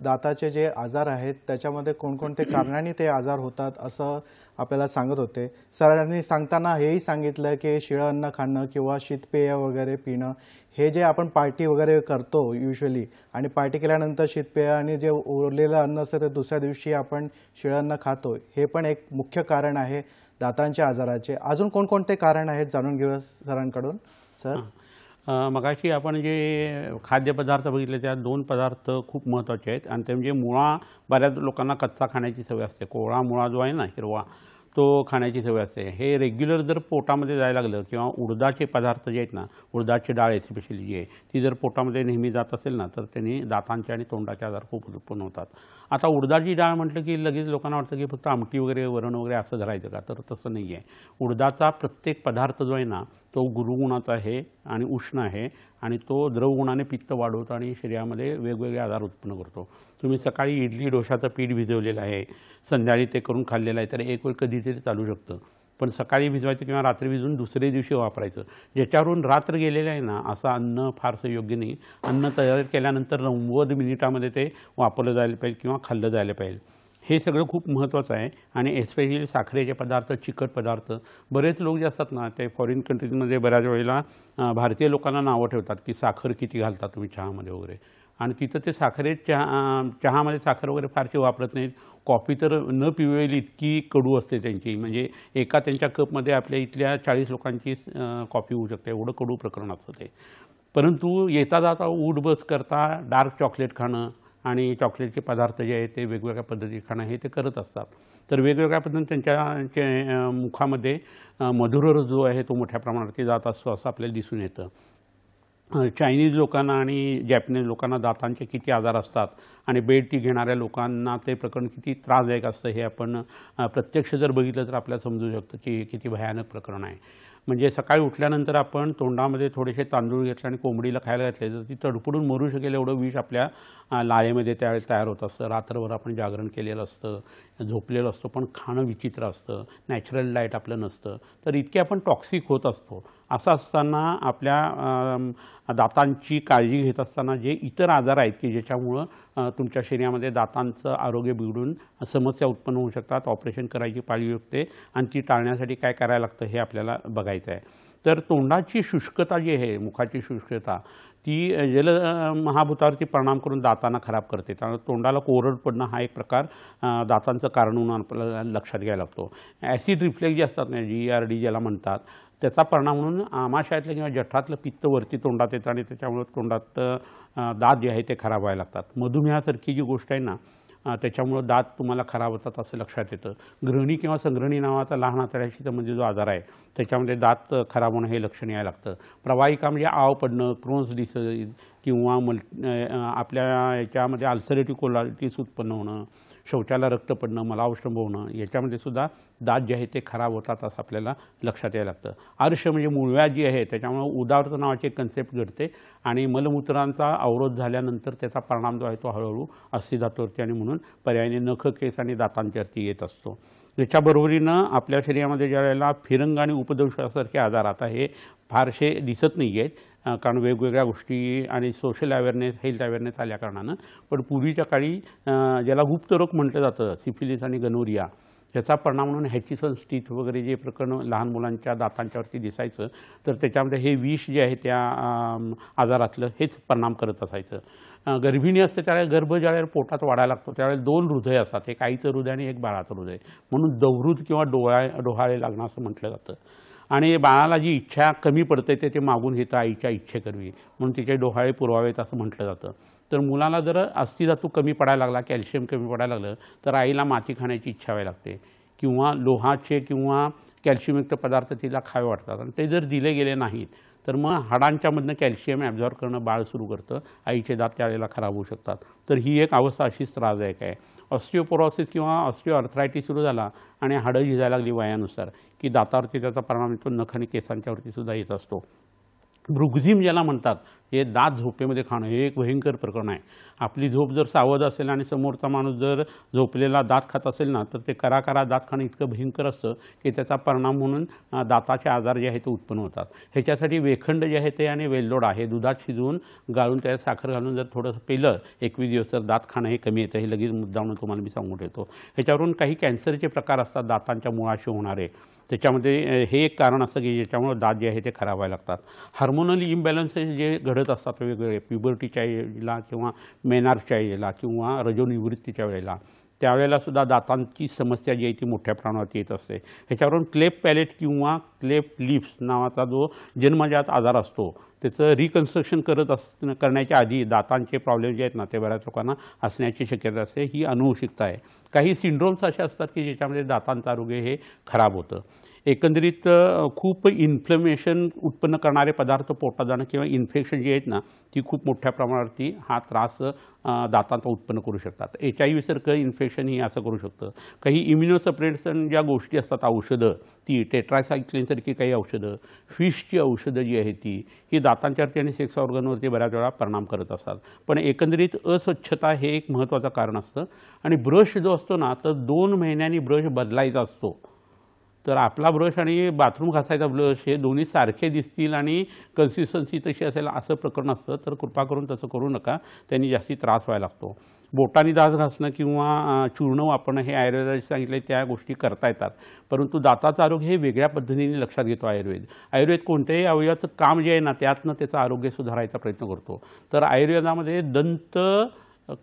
दाताचे जे आजार आहेत त्याच्यामध्ये कोणकोणते कारणांनी ते आजार होतात असं आपल्याला सांगत होते. सरांनी सांगताना हेही सांगितलं की शिळं अन्न खाणं किंवा शीतपेय वगैरे पिणं, हे जे आपण पार्टी वगैरे करतो युजली, आणि पार्टी केल्यानंतर शीतपेय आणि जे उरलेलं अन्न असतं ते दुसऱ्या दिवशी आपण शिळं अन्न खातो, हे पण एक मुख्य कारण आहे दातांच्या आजाराचे. अजून कोणकोणते कारण आहेत जाणून घेऊया सरांकडून. सर, मगाशी आपण जे खाद्यपदार्थ बघितले त्यात 2 पदार्थ खूप महत्त्वाचे आहेत आणि ते म्हणजे मुळा. बऱ्याच लोकांना कच्चा खाण्याची सवय असते. कोवळा मुळा जो आहे ना, हिरवा, तो खाण्याची सवय असते. हे रेग्युलर जर पोटामध्ये जायला लागलं किंवा उडदाचे पदार्थ जे आहेत ना, उडदाची डाळ स्पेशली जी आहे ती जर पोटामध्ये नेहमी जात असेल ना, तर त्यांनी दातांचे आणि तोंडाचे आजार खूप उत्पन्न होतात. आता उडदाची डाळ म्हटलं की लगेच लोकांना वाटतं की फक्त आमटी वगैरे, वरण वगैरे असं धरायचं का, तर तसं नाही आहे. उडदाचा प्रत्येक पदार्थ जो आहे ना तो गुरुगुणाचा आहे आणि उष्ण आहे आणि तो द्रवगुणाने पित्त वाढवतो आणि शरीरामध्ये वेगवेगळे आजार उत्पन्न करतो. तुम्ही सकाळी इडली डोशाचं पीठ भिजवलेलं आहे, संध्याकाळी ते करून खाल्लेलं आहे, तर एक वेळ कधीतरी चालू शकतं. पण सकाळी भिजवायचं किंवा रात्री भिजवून दुसऱ्या दिवशी वापरायचं. ज्याच्यावरून रात्र गेलेलं आहे ना, असं अन्न फारसं योग्य नाही. अन्न तयार केल्यानंतर 90 मिनिटामध्ये ते वापरलं जायला पाहिजे किंवा खाल्लं जायला पाहिजे. हे सगळं खूप महत्त्वाचं आहे. आणि एस्पेशली साखरेचे पदार्थ, चिकट पदार्थ, बरेच लोक जे असतात ना ते फॉरेन कंट्रीजमध्ये बऱ्याच वेळेला भारतीय लोकांना नावं ठेवतात की साखर किती घालता तुम्ही चहामध्ये वगैरे, आणि तिथं ते चहामध्ये साखर वगैरे फारशी वापरत नाहीत. कॉफी तर न पिवेली इतकी कडू असते त्यांची, म्हणजे एका त्यांच्या कपमध्ये आपल्या इथल्या 40 लोकांची कॉफी होऊ शकते, एवढं कडू प्रकरण असतं ते. परंतु येता जाता उठ बस करता डार्क चॉकलेट खाणं आणि चॉकलेटचे पदार्थ जे आहेत ते वेगवेगळ्या पद्धती खाणं हे ते करत असतात. तर वेगवेगळ्या पद्धतीने त्यांच्या मुखामध्ये मधुर रस जो आहे तो मोठ्या प्रमाणात जात असतो असं आपल्याला दिसून येतं. चायनीज लोकांना आणि जॅपनीज लोकांना दातांचे किती आजार असतात आणि बेड टी घेणाऱ्या लोकांना ते प्रकरण किती त्रासदायक असतं हे आपण प्रत्यक्ष जर बघितलं तर आपल्याला समजू शकतं की किती भयानक प्रकरण आहे. म्हणजे सकाळी उठल्यानंतर आपण तोंडामध्ये थोडेसे तांदूळ घेतले आणि कोंबडीला खायला घातले तर ती तडफडून मरू शकेल एवढं विष आपल्या लाळेमध्ये त्यावेळेस तयार होत असतं. रात्रभर आपण जागरण केलेलं असतं, झोपलेलं असतो, पण खाणं विचित्र असतं, नॅचरल डाएट आपलं नसतं, तर इतके आपण टॉक्सिक होत असतो. असं असताना आपल्या दातांची काळजी घेत असताना जे इतर आजार आहेत की ज्याच्यामुळं तुमच्या शरीरामध्ये दातांचं आरोग्य बिघडून समस्या उत्पन्न होऊ शकतात, ऑपरेशन करायची पाळी येते आणि ती टाळण्यासाठी काय करायला लागतं हे आपल्याला बघायचं आहे. तर तोंडाची शुष्कता जी आहे, मुखाची शुष्कता, ती महाभूतावरती परिणाम करून दातांना खराब करते. त्यामुळे तोंडाला कोरड पडणं हा एक प्रकार दातांचं कारण म्हणून आपल्याला लक्षात घ्यायला लागतो. ॲसिड रिफ्लेक्स जे असतात ना, GERD ज्याला म्हणतात, त्याचा परिणाम म्हणून आमाशयातलं किंवा जठरातलं पित्त वरती तोंडात येतं आणि त्याच्यामुळे तोंडात दात जे आहे ते खराब व्हायला लागतात. मधुमेहासारखी जी गोष्ट आहे ना, त्याच्यामुळं दात तुम्हाला खराब होतात असं लक्षात येतं. ग्रहणी किंवा संग्रहणी नावाचा लहान आतड्याशी संबंधित जो आजार आहे त्याच्यामध्ये दात खराब होणं हे लक्षण यायला लागतं. प्रवाहिका म्हणजे आव पडणं, क्रोन्स डिसीज किंवा आपल्या याच्यामध्ये अल्सरेटिव्ह कोलायटिस उत्पन्न होणं, शौचाला रक्त पडणं, मलावष्टंभ होणं, याच्यामध्ये सुद्धा दात जे आहे ते खराब होतात असं आपल्याला लक्षात यायला लागतं. अर्श म्हणजे मूळव्याध जी आहे त्याच्यामुळे उदावरत नावाची एक कन्सेप्ट घडते आणि मलमूत्रांचा अवरोध झाल्यानंतर त्याचा परिणाम जो आहे तो हळूहळू अस्थिधातूवरती आणि म्हणून पर्यायाने नख, केस आणि दातांच्यावरती येत असतो. याच्याबरोबरीनं आपल्या शरीरामध्ये ज्या वेळेला फिरंग आणि उपदंशासारखे आजार आता हे फारसे दिसत नाही आहेत, कारण वेगवेगळ्या गोष्टी आणि सोशल अवेअरनेस, हेल्थ अवेअरनेस आल्या कारणानं. पण पूर्वीच्या काळी ज्याला गुप्तरोग म्हटलं जातं, सिफिलिस आणि गनोरिया, ह्याचा परिणाम म्हणून हॅचिसन्स टीथ वगैरे जे प्रकरण लहान मुलांच्या दातांच्यावरती दिसायचं, तर त्याच्यामध्ये हे विष जे आहे त्या आजारातलं हेच परिणाम करत असायचं. गर्भिणी असते त्यावेळेला गर्भ ज्यावेळेला पोटात वाढायला लागतो त्यावेळेला 2 हृदय असतात, एक आईचं हृदय आणि एक बाळाचं हृदय, म्हणून दवृत किंवा डोहाळे लागणं असं म्हटलं जातं. आणि बाळाला जी इच्छा कमी पडते ते मागून घेतं आईच्या इच्छेकरवी, म्हणून तिचे डोहाळे पुरवावेत असं म्हटलं जातं. तर मुलाला जर अस्थिधातू कमी पडायला लागला, कॅल्शियम कमी पडायला लागलं, तर आईला माती खाण्याची इच्छा व्हायला लागते किंवा लोहाचे किंवा कॅल्शियमयुक्त पदार्थ तिला खावे वाटतात. आणि ते जर दिले गेले नाहीत तर मग हाडांच्यामधनं कॅल्शियम ॲब्झॉर्ब करणं बाळ सुरू करतं. आईचे दात त्यावेळेला खराब होऊ शकतात. तर ही एक अवस्था अशीच त्रासदायक आहे. ऑस्टिओपोरोसिस किंवा ऑस्टिओआर्थरायटिस सुरू झाला आणि हाडं झिजायला लागली वयानुसार की दातावरती त्याचा परिणाम येतो, नख आणि केसांच्यावरती सुद्धा येत असतो. ब्रुक्झिम ज्याला म्हणतात, हे दात झोपेमध्ये खाणं हे एक भयंकर प्रकरण आहे. आपली झोप जर सावध असेल आणि समोरचा माणूस जर झोपलेला दात खात असेल ना, तर ते करा दात खाणं इतकं भयंकर असतं की त्याचा परिणाम म्हणून दाताचे आजार जे आहेत ते उत्पन्न होतात. ह्याच्यासाठी वेखंड जे आहे ते आणि वेलदोडा हे दुधात शिजवून गाळून त्यात साखर घालून जर थोडंसं पिलं 21 दिवस, तर दात खाणं हे कमी येतं. हे लगेच मुद्दामून तुम्हाला मी सांगून ठेवतो. ह्याच्यावरून काही कॅन्सरचे प्रकार असतात दातांच्या मुळाशी होणारे. त्याच्यामध्ये हे एक कारण असतं की ज्याच्यामुळे दात जे आहे ते खराब व्हायला लागतात. हार्मोनल इम्बॅलन्सेस जे घडत असतात वेगवेगळे प्युबर्टीच्या वेळेला किंवा मेनार्सच्या वेळेला किंवा रजोनिवृत्तीच्या वेळेला, त्यावेळेला सुद्धा दातांची समस्या जी आहे ती मोठ्या प्रमाणात येत असते. ह्याच्यावरून क्लेफ्ट पॅलेट किंवा क्लेफ्ट लिप्स नावाचा जो जन्मजात आजार असतो, त्याचं रिकन्स्ट्रक्शन करण्याच्या आधी दातांचे प्रॉब्लेम जे आहेत ना ते बऱ्याच लोकांना असण्याची शक्यता असते. ही अनुवंशिकता आहे. काही सिंड्रोम्स असे असतात की ज्याच्यामध्ये दातांचं आरोग्य हे खराब होतं. एकंदरीत खूप इन्फ्लमेशन उत्पन्न करणारे पदार्थ पोटात जाणं किंवा इन्फेक्शन जी आहेत ना ती खूप मोठ्या प्रमाणावरती हा त्रास दातांचा उत्पन्न करू शकतात. HIV सारखं इन्फेक्शन ही असं करू शकतं. काही इम्युनोसप्रेशन ज्या गोष्टी असतात, औषधं, ती टेट्रासायक्लिनसारखी काही औषधं, फिशची औषधं जी आहेत ही दातांच्यावरती आणि सेक्स ऑर्गनवरती बऱ्याच वेळा परिणाम करत असतात. पण एकंदरीत अस्वच्छता हे एक महत्त्वाचं कारण असतं. आणि ब्रश जो असतो ना, तर 2 महिन्यांनी ब्रश बदलायचा असतो. तर आपला ब्रश आणि बाथरूम घासायचा ब्रश हे दोन्ही सारखे दिसतील आणि कन्सिस्टन्सी तशी असेल असं प्रकरण असतं. तर कृपा करून तसं करू नका, त्यांनी जास्ती त्रास व्हायला लागतो. बोटांनी दात घासणं किंवा चूर्ण वापरणं हे आयुर्वेदाने सांगितले त्या गोष्टी करता येतात. परंतु दाताचं आरोग्य हे वेगळ्या पद्धतीने लक्षात घेतो आयुर्वेद कोणत्याही अवयवाचं काम जे आहे ना त्यातनं त्याचं आरोग्य सुधारायचा प्रयत्न करतो. तर आयुर्वेदामध्ये दंत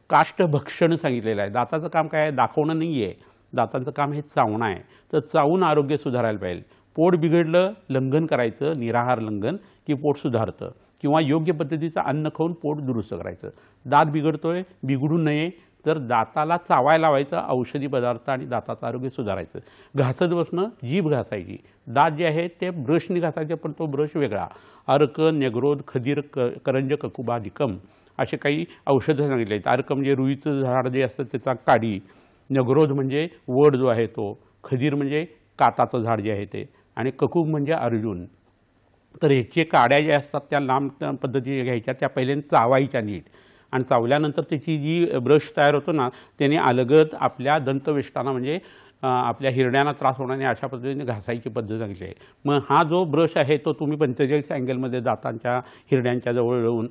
काष्ठभक्षण सांगितलेलं आहे. दाताचं काम काय आहे? दाखवणं नाही आहे. दातांचं काम हे चावणं आहे. तर चावून आरोग्य सुधारायला पाहिजे. पोट बिघडलं, लंघन करायचं, निराहार लंघन, की पोट सुधारतं. किंवा योग्य पद्धतीचं अन्न खाऊन पोट दुरुस्त करायचं. दात बिघडतोय, बिघडू नये तर दाताला चावायला लावायचं औषधी पदार्थ आणि दाताचं आरोग्य सुधारायचं. घासत बसणं, जीभ घासायची. दात जे आहे ते ब्रशने घासायचे, पण तो ब्रश वेगळा. अर्क, न्यग्रोध, खदीर, करंज, ककुबाधिकम असे काही औषधं सांगितले आहेत. अर्क म्हणजे रुईचं झाड जे असतं त्याचा काडी, न्यग्रोध म्हणजे वड जो आहे तो, खदीर म्हणजे काताचं झाड जे आहे ते, आणि ककुब म्हणजे अर्जुन. तर ह्याचे काड्या ज्या असतात त्या लांब पद्धतीने घ्यायच्या, त्या पहिल्यांदा चावायच्या नीट, आणि चावल्यानंतर त्याची जी ब्रश तयार होतो ना त्याने अलगद आपल्या दंतवेष्टाना म्हणजे आपल्या हिरड्यांना त्रास होणार नाही अशा पद्धतीने घासायची पद्धत सांगितली आहे. मग हा जो ब्रश आहे तो तुम्ही 45 अँगलमध्ये दातांच्या हिरड्यांच्या जवळ येऊन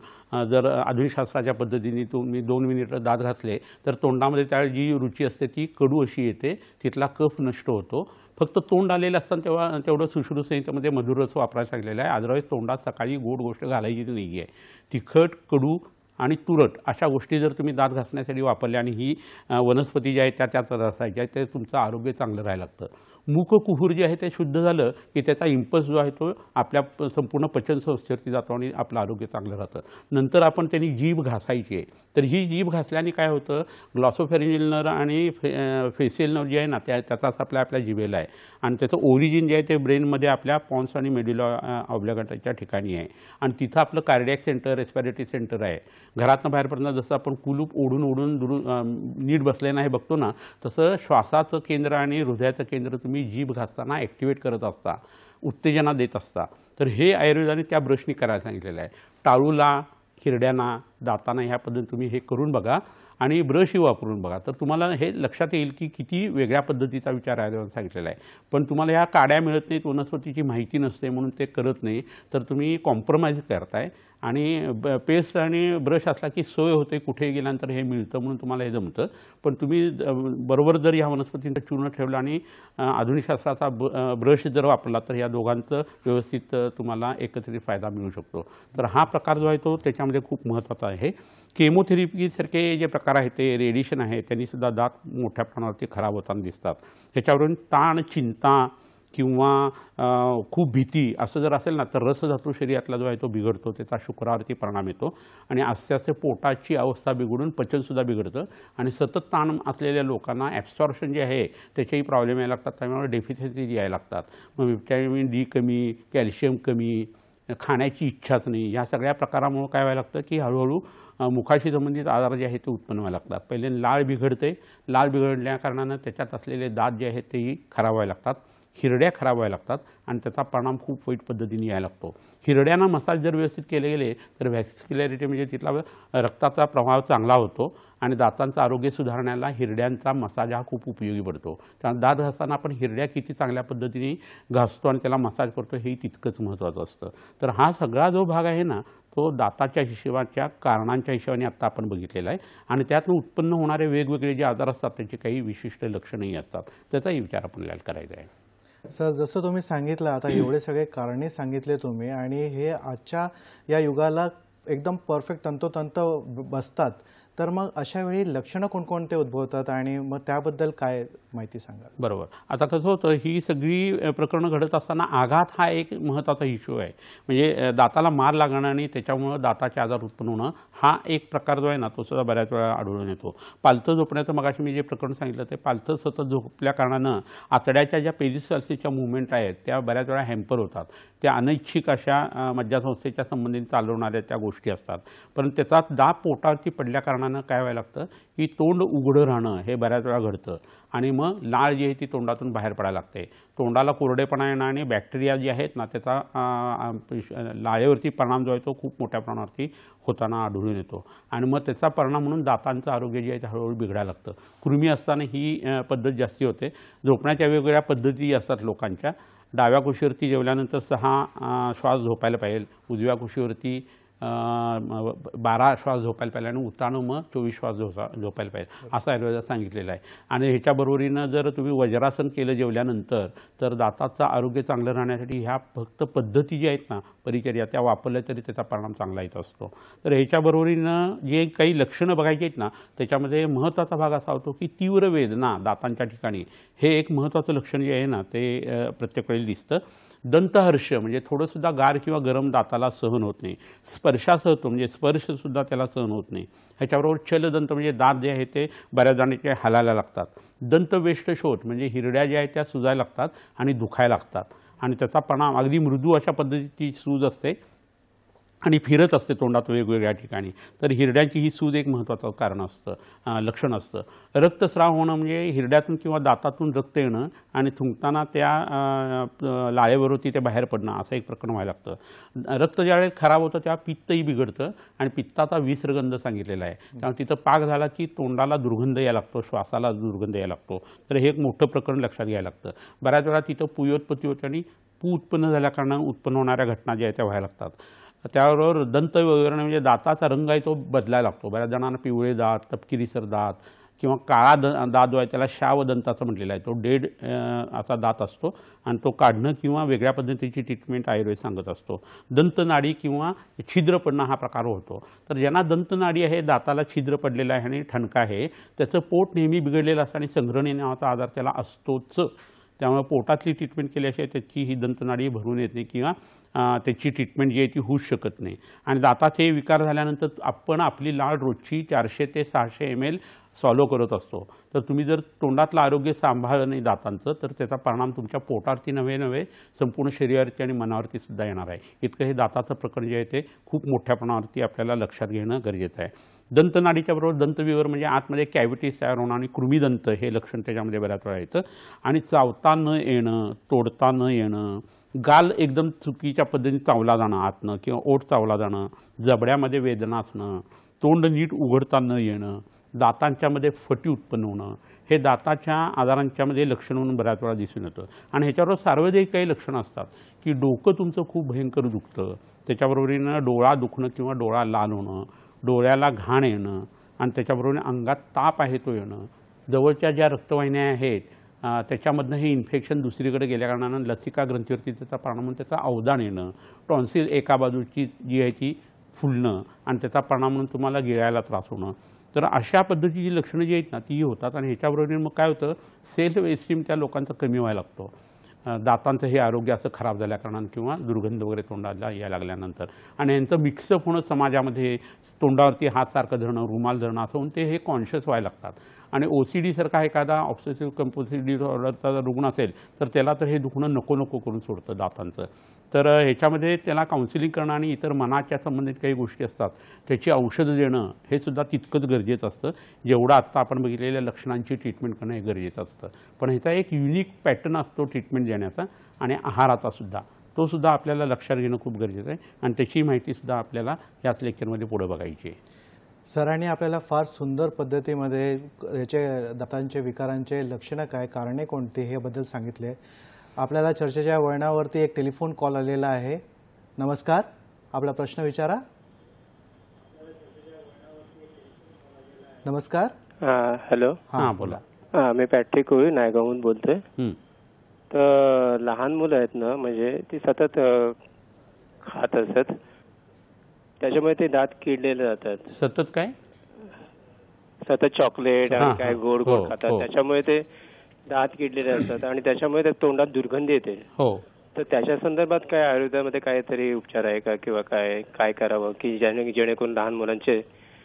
जर आधुनिक शास्त्राच्या पद्धतीने तुम्ही 2 मिनिट दात घासले तर तोंडामध्ये त्या जी रुची असते ती कडू अशी येते, तिथला कफ नष्ट होतो. फक्त तोंड आलेलं असताना तेवढं सुश्रुत संहितेमध्ये मधुर रस वापरायला सांगितलेलं आहे. अदरवाईज तोंडात सकाळी गोड गोष्ट घालायची नाही आहे. तिखट, कडू आणि तुरट अशा गोष्टी जर तुम्ही दात घासण्यासाठी वापरल्या आणि ही वनस्पती जी आहे त्याच रसायच्या ते तुमचं आरोग्य चांगलं राहायला लागतं. मुख कुहूर जे आहे ते शुद्ध झालं की त्याचा इम्पल्स जो आहे तो आपल्या संपूर्ण पचन संस्थेवरती जातो आणि आपलं आरोग्य चांगलं राहतं. नंतर आपण त्यांनी जीभ घासायची आहे. तर ही जीभ घासल्याने काय होतं, ग्लॉसोफेरिंजियल नर्व आणि फेसियल नर्व जे आहे ना त्याचा सप्लाय आपल्या जिभेला आहे, आणि त्याचं ओरिजिन जे आहे ते ब्रेनमध्ये आपल्या पॉन्स आणि मेड्युला ऑब्लिगेटाच्या ठिकाणी आहे, आणि तिथं आपलं कार्डियक सेंटर, रेस्पिरेटरी सेंटर आहे. घरातनं बाहेर पडताना जसं आपण कुलूप ओढून नीट बसले नाही बघतो ना, तसं श्वासाचं केंद्र आणि हृदयाचं केंद्र तुम्ही जीभ घासताना ॲक्टिवेट करत असता, उत्तेजना देत असता. तर हे आयुर्वेदाने त्या ब्रशनी करायला सांगितलेलं आहे. टाळूला, हिरड्यांना, दातांना ह्या पद्धतीने तुम्ही हे करून बघा आणि ब्रशही वापरून बघा. तर तुम्हाला हे लक्षात येईल की किती वेगळ्या पद्धतीचा विचार आयुर्वेदाने सांगितलेला आहे. पण तुम्हाला ह्या काड्या मिळत नाहीत, वनस्पतीची माहिती नसते म्हणून ते करत नाही, तर तुम्ही कॉम्प्रोमाइज करताय. आणि पेस्ट आणि ब्रश असला की सोय होते, कुठे गेल्यानंतर हे मिळतं म्हणून तुम्हाला हे जमतं. पण तुम्ही बरोबर जर ह्या वनस्पतींचं चूर्ण ठेवलं आणि आधुनिक शास्त्राचा ब्रश जर वापरला तर या दोघांचं व्यवस्थित तुम्हाला एकत्रित फायदा मिळू शकतो. तर हा प्रकार जो आहे तो त्याच्यामध्ये खूप महत्त्वाचा आहे. केमोथेरपीसारखे जे प्रकार आहेत ते रेडिएशन आहे त्यांनीसुद्धा दात मोठ्या प्रमाणावरती खराब होताना दिसतात. ह्याच्यावरून ताण, चिंता किंवा खूप भीती असं जर असेल ना तर रसधातू शरीरातला जो आहे तो बिघडतो, त्याचा शुक्रावरती परिणाम येतो आणि आस्ते पोटाची अवस्था बिघडून पचनसुद्धा बिघडतं आणि सतत ताण असलेल्या लोकांना ॲब्सॉर्प्शन जे आहे त्याचेही प्रॉब्लेम यायला लागतात, त्यामुळे डेफिशियन्सी यायला लागतात. मग व्हिटॅमिन डी कमी, कॅल्शियम कमी, खाण्याची इच्छाच नाही, या सगळ्या प्रकारामुळे काय व्हायला लागतं की हळूहळू मुखाशी संबंधित आजार जे आहेत ते उत्पन्न व्हायला लागतात. पहिले लाळ बिघडते, लाळ बिघडल्या कारणानं त्याच्यात असलेले दात जे आहेत तेही खराब व्हायला लागतात, हिरड्या खराब व्हायला लागतात आणि त्याचा परिणाम खूप वाईट पद्धतीने यायला लागतो. हिरड्यांना मसाज जर व्यवस्थित केले गेले तर व्हॅस्क्युलॅरिटी म्हणजे तिथला रक्ताचा प्रवाह चांगला होतो आणि दातांचं आरोग्य सुधारण्याला हिरड्यांचा मसाज हा खूप उपयोगी पडतो. त्यामुळे दात घासताना आपण हिरड्या किती चांगल्या पद्धतीने घासतो आणि त्याला मसाज करतो हेही तितकंच महत्त्वाचं असतं. तर हा सगळा जो भाग आहे ना तो दाताच्या हिशोबाच्या कारणांच्या हिशोबाने आत्ता आपण बघितलेला आहे आणि त्यातून उत्पन्न होणारे वेगवेगळे जे आजार असतात त्याची काही विशिष्ट लक्षणंही असतात, त्याचाही विचार आपल्याला करायचा आहे. सर, जसं तुम्ही सांगितलं आता एवढे सगळे कारणे सांगितले तुम्ही आणि हे आजच्या या युगाला एकदम परफेक्ट तंतोतंत बसतात, तर मग अशा वेळी लक्षणं कोणकोणते उद्भवतात आणि मग त्याबद्दल काय माहिती सांगा. बरोबर. आता कसं होतं, ही सगळी प्रकरणं घडत असताना आघात हा एक महत्त्वाचा इश्यू आहे. म्हणजे दाताला मार लागणं आणि त्याच्यामुळं दाताचे आजार उत्पन्न होणं हा एक प्रकार जो आहे ना तो सुद्धा बऱ्याच वेळा आढळून येतो. पालथं झोपण्याचं मगाशी मी जे प्रकरण सांगितलं ते पालथं सतत झोपल्या कारणानं आतड्याच्या ज्या पेरिसल्सीच्या मुवमेंट आहेत त्या बऱ्याच वेळा हॅम्पर होतात. त्या अनैच्छिक अशा मज्जासंस्थेच्या संबंधित चालवणाऱ्या त्या गोष्टी असतात. पण त्याचा दाब पोटावरती पडल्या कारणानं काय व्हायला लागतं की तोंड उघडं राहणं हे बऱ्याच वेळा घडतं आणि मग लाळ जी आहे ती तोंडातून बाहेर पडायला लागते. तोंडाला कोरडेपणा येणं आणि बॅक्टेरिया जे आहेत ना त्याचा लाळेवरती परिणाम जो आहे तो खूप मोठ्या प्रमाणावरती होताना आढळून येतो आणि मग त्याचा परिणाम म्हणून दातांचं आरोग्य जे आहे ते हळूहळू बिघडायला लागतं. कृमी असताना ही पद्धत जास्ती होते. झोपण्याच्या वेगवेगळ्या पद्धती असतात लोकांच्या. डाव्या कुशीवरती जेवल्यानंतर 6 श्वास झोपायला पाहिजे, उजव्या कुशीवरती 12 श्वास झोपायला पाहिजे आणि उताणं मग 24 श्वास झोपायला पाहिजे असं आयुर्वेदात सांगितलेलं आहे. आणि ह्याच्याबरोबरीनं जर तुम्ही वज्रासन केलं जेवल्यानंतर तर दाताचं आरोग्य चांगलं राहण्यासाठी ह्या फक्त पद्धती ज्या आहेत ना परिचर्या त्या वापरल्या तरी त्याचा परिणाम चांगला येत असतो. तर ह्याच्याबरोबरीनं जे काही लक्षणं बघायची आहेत ना त्याच्यामध्ये महत्त्वाचा भाग असा होतो की तीव्र वेदना दातांच्या ठिकाणी हे एक महत्त्वाचं लक्षण जे आहे ना ते प्रत्येक वेळी दिसतं. दंतहर्ष म्हणजे थोडंसुद्धा गार किंवा गरम दाताला सहन होत नाही. स्पर्शासह होतो म्हणजे स्पर्शसुद्धा त्याला सहन होत नाही. ह्याच्याबरोबर चलदंत म्हणजे दात जे आहे ते बऱ्याच जणांचे हालायला लागतात. दंतवेष्टशोथ म्हणजे हिरड्या ज्या आहेत त्या सुजायला लागतात आणि दुखायला लागतात आणि त्याचा परिणाम अगदी मृदू अशा पद्धतीची सूज असते आणि फिरत असते तोंडात वेगवेगळ्या ठिकाणी. तर हिरड्याची ही सूज एक महत्त्वाचं कारण असतं, लक्षण असतं. रक्तस्राव होणं म्हणजे हिरड्यातून किंवा दातातून रक्त येणं आणि थुंकताना त्या लाळेवरती ते बाहेर पडणं असं एक प्रकरण व्हायला लागतं. रक्त ज्यावेळेस खराब होतं तेव्हा पित्तही बिघडतं आणि पित्ताचा विसर्गंध सांगितलेला आहे. त्यामुळे तिथं पाक झाला की तोंडाला दुर्गंध यायला लागतो, श्वासाला दुर्गंध यायला लागतो. तर हे एक मोठं प्रकरण लक्षात घ्यायला लागतं. बऱ्याच वेळा तिथं पुयोत्पत्ती होते आणि पू उत्पन्न झाल्या कारणानं उत्पन्न होणाऱ्या घटना ज्या आहेत त्या व्हायला लागतात. त्याबरोबर दंत वगैरे म्हणजे दाताचा रंग आहे तो बदलायला लागतो. बऱ्याच जणांना पिवळे दात, तपकिरीसर दात किंवा काळा दात जो आहे त्याला शाव दंताचं म्हटलेलं आहे. तो डेड असा दात असतो आणि तो काढणं किंवा वेगळ्या पद्धतीची ट्रीटमेंट आयुर्वेद सांगत असतो. दंतनाडी किंवा छिद्र पडणं हा प्रकार होतो. तर ज्यांना दंतनाडी आहे, दाताला छिद्र पडलेलं आहे आणि ठणका आहे, त्याचं पोट नेहमी बिघडलेलं असतं आणि संग्रहणी नावाचा आजार त्याला असतोच. त्यामुळे पोटातली ट्रीटमेंट केल्याशिवाय त्याची ही दंतनाडी भरून येत नाही किंवा त्याची ट्रीटमेंट जी आहे ती होऊच शकत नाही. आणि दाताचे विकार झाल्यानंतर आपण आपली लाळ रोजची 400 ते 600 ml सॉलो करत असतो. तर तुम्ही जर तोंडातलं आरोग्य सांभाळलं नाही दातांचं तर त्याचा परिणाम तुमच्या पोटावरती नव्हे संपूर्ण शरीरावरती आणि मनावरती सुद्धा येणार आहे. इतकं हे दाताचं प्रकरण जे आहे ते खूप मोठ्या प्रमाणावरती आपल्याला लक्षात घेणं गरजेचं आहे. दंतनाडीच्या बरोबर दंतविवर म्हणजे आतमध्ये कॅव्हिटीज तयार होणं आणि कृमीदंत हे लक्षण त्याच्यामध्ये बऱ्याच वेळा येतं. आणि चावता न येणं, तोडता न येणं, गाल एकदम चुकीच्या पद्धतीने चावला जाणं आतनं किंवा ओठ चावला जाणं, जबड्यामध्ये वेदना असणं, तोंड नीट उघडता न येणं, दातांच्यामध्ये फटी उत्पन्न होणं हे दाताच्या आजारांच्यामध्ये लक्षण म्हणून बऱ्याच वेळा दिसून येतं. आणि ह्याच्याबरोबर सार्वजनिक काही लक्षणं असतात की डोकं तुमचं खूप भयंकर दुखतं, त्याच्याबरोबरीनं डोळा दुखणं किंवा डोळा लाल होणं, डोळ्याला घाण येणं आणि त्याच्याबरोबर अंगात ताप आहे तो येणं, जवळच्या ज्या रक्तवाहिन्या आहेत त्याच्यामधनं हे इन्फेक्शन दुसरीकडे गेल्या कारणानं लसिका ग्रंथीवरती त्याचा परिणाम म्हणून त्याचा अवदान येणं, टॉन्सिल एका बाजूची जी आहे ती फुलणं आणि त्याचा परिणाम म्हणून तुम्हाला गिळायला त्रास होणं. तर अशा पद्धतीची लक्षणं जी आहेत ना ती होतात. आणि ह्याच्याबरोबर मग काय होतं, सेल्फ एस्टीम त्या लोकांचा कमी व्हायला लागतो. दातांचं हे आरोग्य असं खराब झाल्या कारणानं किंवा दुर्गंध वगैरे तोंडाला यायला लागल्यानंतर आणि यांचं मिक्सअप होणं समाजामध्ये तोंडावरती हात सारखं धरणं रुमाल धरणं असं होऊन ते हे कॉन्शियस व्हायला लागतात आणि OCD सारखा एखादा ऑब्सेसिव्ह कंपल्सिव्ह डिसऑर्डरचा रुग्ण असेल तर त्याला तर हे दुखणं नको नको करून सोडतं दातांचं. तर ह्याच्यामध्ये त्याला काउन्सिलिंग करणं आणि इतर मनाच्या संबंधित काही गोष्टी असतात त्याची औषधं देणं हे सुद्धा तितकंच गरजेचं असतं जेवढं आत्ता आपण बघितलेल्या लक्षणांची ट्रीटमेंट करणं हे गरजेचं असतं. पण ह्याचा एक युनिक पॅटर्न असतो ट्रीटमेंट देण्याचा आणि आहाराचा सुद्धा तो सुद्धा आपल्याला लक्षात घेणं खूप गरजेचं आहे आणि त्याची माहितीसुद्धा आपल्याला याच लेक्चरमध्ये पुढे बघायची आहे. सरांनी आपल्याला फार सुंदर पद्धतीमध्ये याचे दातांचे विकारांचे लक्षणं काय कारणे कोणती हे बद्दल सांगितले. आपल्याला चर्चेच्या वळणावरती एक टेलिफोन कॉल आलेला आहे. नमस्कार, आपला प्रश्न विचारा. नमस्कार. हॅलो. हां बोला. मी पॅट्रिक कोळी नायगावहून बोलतोय. तर लहान मुलं आहेत ना म्हणजे ती सतत खात असतात त्याच्यामुळे ते दात किडलेले जातात. सतत काय? सतत चॉकलेट आणि काय गोड गोड हो, खातात हो. त्याच्यामुळे ते दात किडलेले असतात आणि त्याच्यामुळे त्या तोंडात दुर्गंधी येते. हो. तर त्याच्या संदर्भात काय आयुर्वेदामध्ये काहीतरी उपचार आहे का किंवा काय करावं की जेणेकरून लहान मुलांचे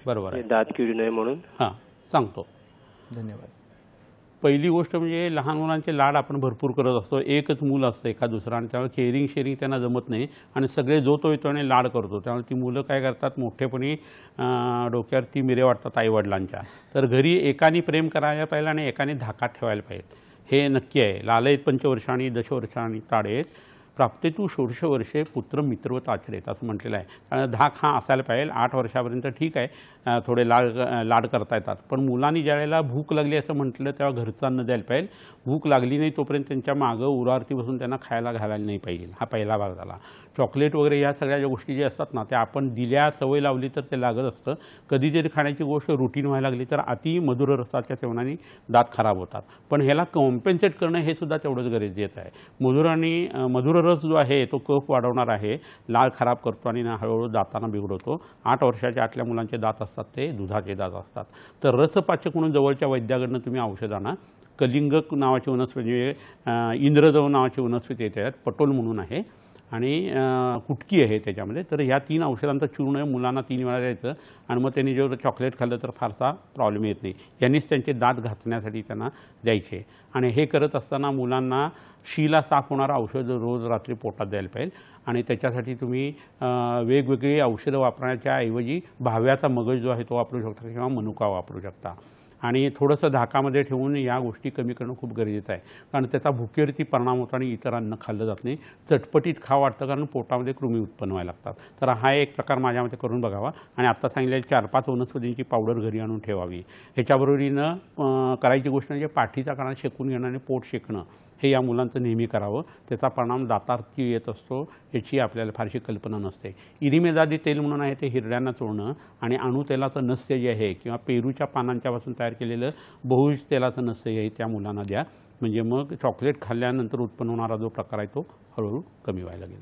बरोबर आहे. दात किडू नये म्हणून? हां सांगतो. धन्यवाद. पहिली गोष्ट म्हणजे लहान मुलांचे लाड आपण भरपूर करत असतो. एकच मूल असतं एका दुसरा आणि त्यामुळे केअरिंग शेअरिंग त्यांना जमत नाही आणि सगळे जो तो येतो आणि लाड करतो. त्यामुळे ती मुलं काय करतात मोठेपणी डोक्यावरती मिरे वाटतात आईवडिलांच्या. तर घरी एकाने प्रेम करायला पाहिजे आणि एकाने धाकात ठेवायला पाहिजे हे नक्की आहे. लालयत पंचवर्षांनी दशवर्षांनी ताडेत प्राप्तेतू षोडश वर्षे पुत्र मित्रवत आचरेत असं म्हटलेलं आहे. त्यामुळे धाक हा असायला पाहिजे. 8 वर्षापर्यंत ठीक आहे थोडे लाड करता येतात पण मुलांनी ज्यावेळेला भूक लागली असं म्हटलं तेव्हा घरचं अन्न द्यायला पाहिजे. भूक लागली नाही तोपर्यंत त्यांच्या मागं उरावरती बसून त्यांना खायला घालायला नाही पाहिजे. हा पहिला भाग झाला. चॉकलेट वगैरे या सगळ्या ज्या गोष्टी ज्या असतात ना त्या आपण दिल्या सवय लावली तर ते लागत असतं. कधीतरी खाण्याची गोष्ट रुटीन व्हायला लागली तर अति मधुर रसाच्या सेवनाने दात खराब होतात. पण ह्याला कॉम्पेन्सेट करणं हे सुद्धा तेवढंच गरजेचं आहे. मधुर रस जो आहे तो कफ वाढवणार आहे, लाळ खराब करतो आणि हळूहळू दातांना बिघडवतो. 8 वर्षाच्या आतल्या मुलांचे दात असतात ते दुधाचे दात असतात. तर रसपाचक म्हणून जवळच्या वैद्याकडनं तुम्ही औषध आणा. कलिंग नावाची वनस्पती म्हणजे इंद्रदव नावाची वनस्पती येते पटोल म्हणून आहे आणि कुटकी आहे त्याच्यामध्ये. तर ह्या 3 औषधांचं चूर्ण मुलांना 3 वेळा द्यायचं आणि मग त्यांनी जेव्हा चॉकलेट खाल्लं तर फारसा प्रॉब्लेम येत नाही. यांनीच त्यांचे दात घासण्यासाठी त्यांना द्यायचे आणि हे करत असताना मुलांना शीला साफ होणारं औषध रोज रात्री पोटात द्यायला पाहिजे आणि त्याच्यासाठी तुम्ही वेगवेगळी औषधं वापरण्याच्या ऐवजी भाव्याचा मगज जो आहे तो वापरू शकता किंवा मनुका वापरू शकता आणि थोडंसं धाकामध्ये ठेवून या गोष्टी कमी करणं खूप गरजेचं आहे. कारण त्याचा भुकेवरती परिणाम होतो आणि इतर अन्न खाल्लं जात नाही. चटपटीत खावं वाटतं कारण पोटामध्ये कृमी उत्पन्न व्हायला लागतात. तर हा एक प्रकार माझ्यामध्ये करून बघावा आणि आत्ता सांगितलेल्या 4-5 वनस्पतींची पावडर घरी आणून ठेवावी. ह्याच्याबरोबरीनं करायची गोष्ट म्हणजे पाठीचा कणा शेकून घेणं आणि पोट शेकणं हे या मुलांचं नेहमी करावं. त्याचा परिणाम दातावरती येत असतो याची आपल्याला फारशी कल्पना नसते. इरिमेदादी तेल म्हणून आहे ते हिरड्यांना चोळणं आणि अणुतेलाचं नस्य जे आहे किंवा पेरूच्या पानांच्यापासून तयार केलेलं बहुज तेलाचं नस्य आहे त्या मुलांना द्या. म्हणजे मग चॉकलेट खाल्ल्यानंतर उत्पन्न होणारा जो प्रकार आहे तो हळूहळू कमी व्हायला लागेल.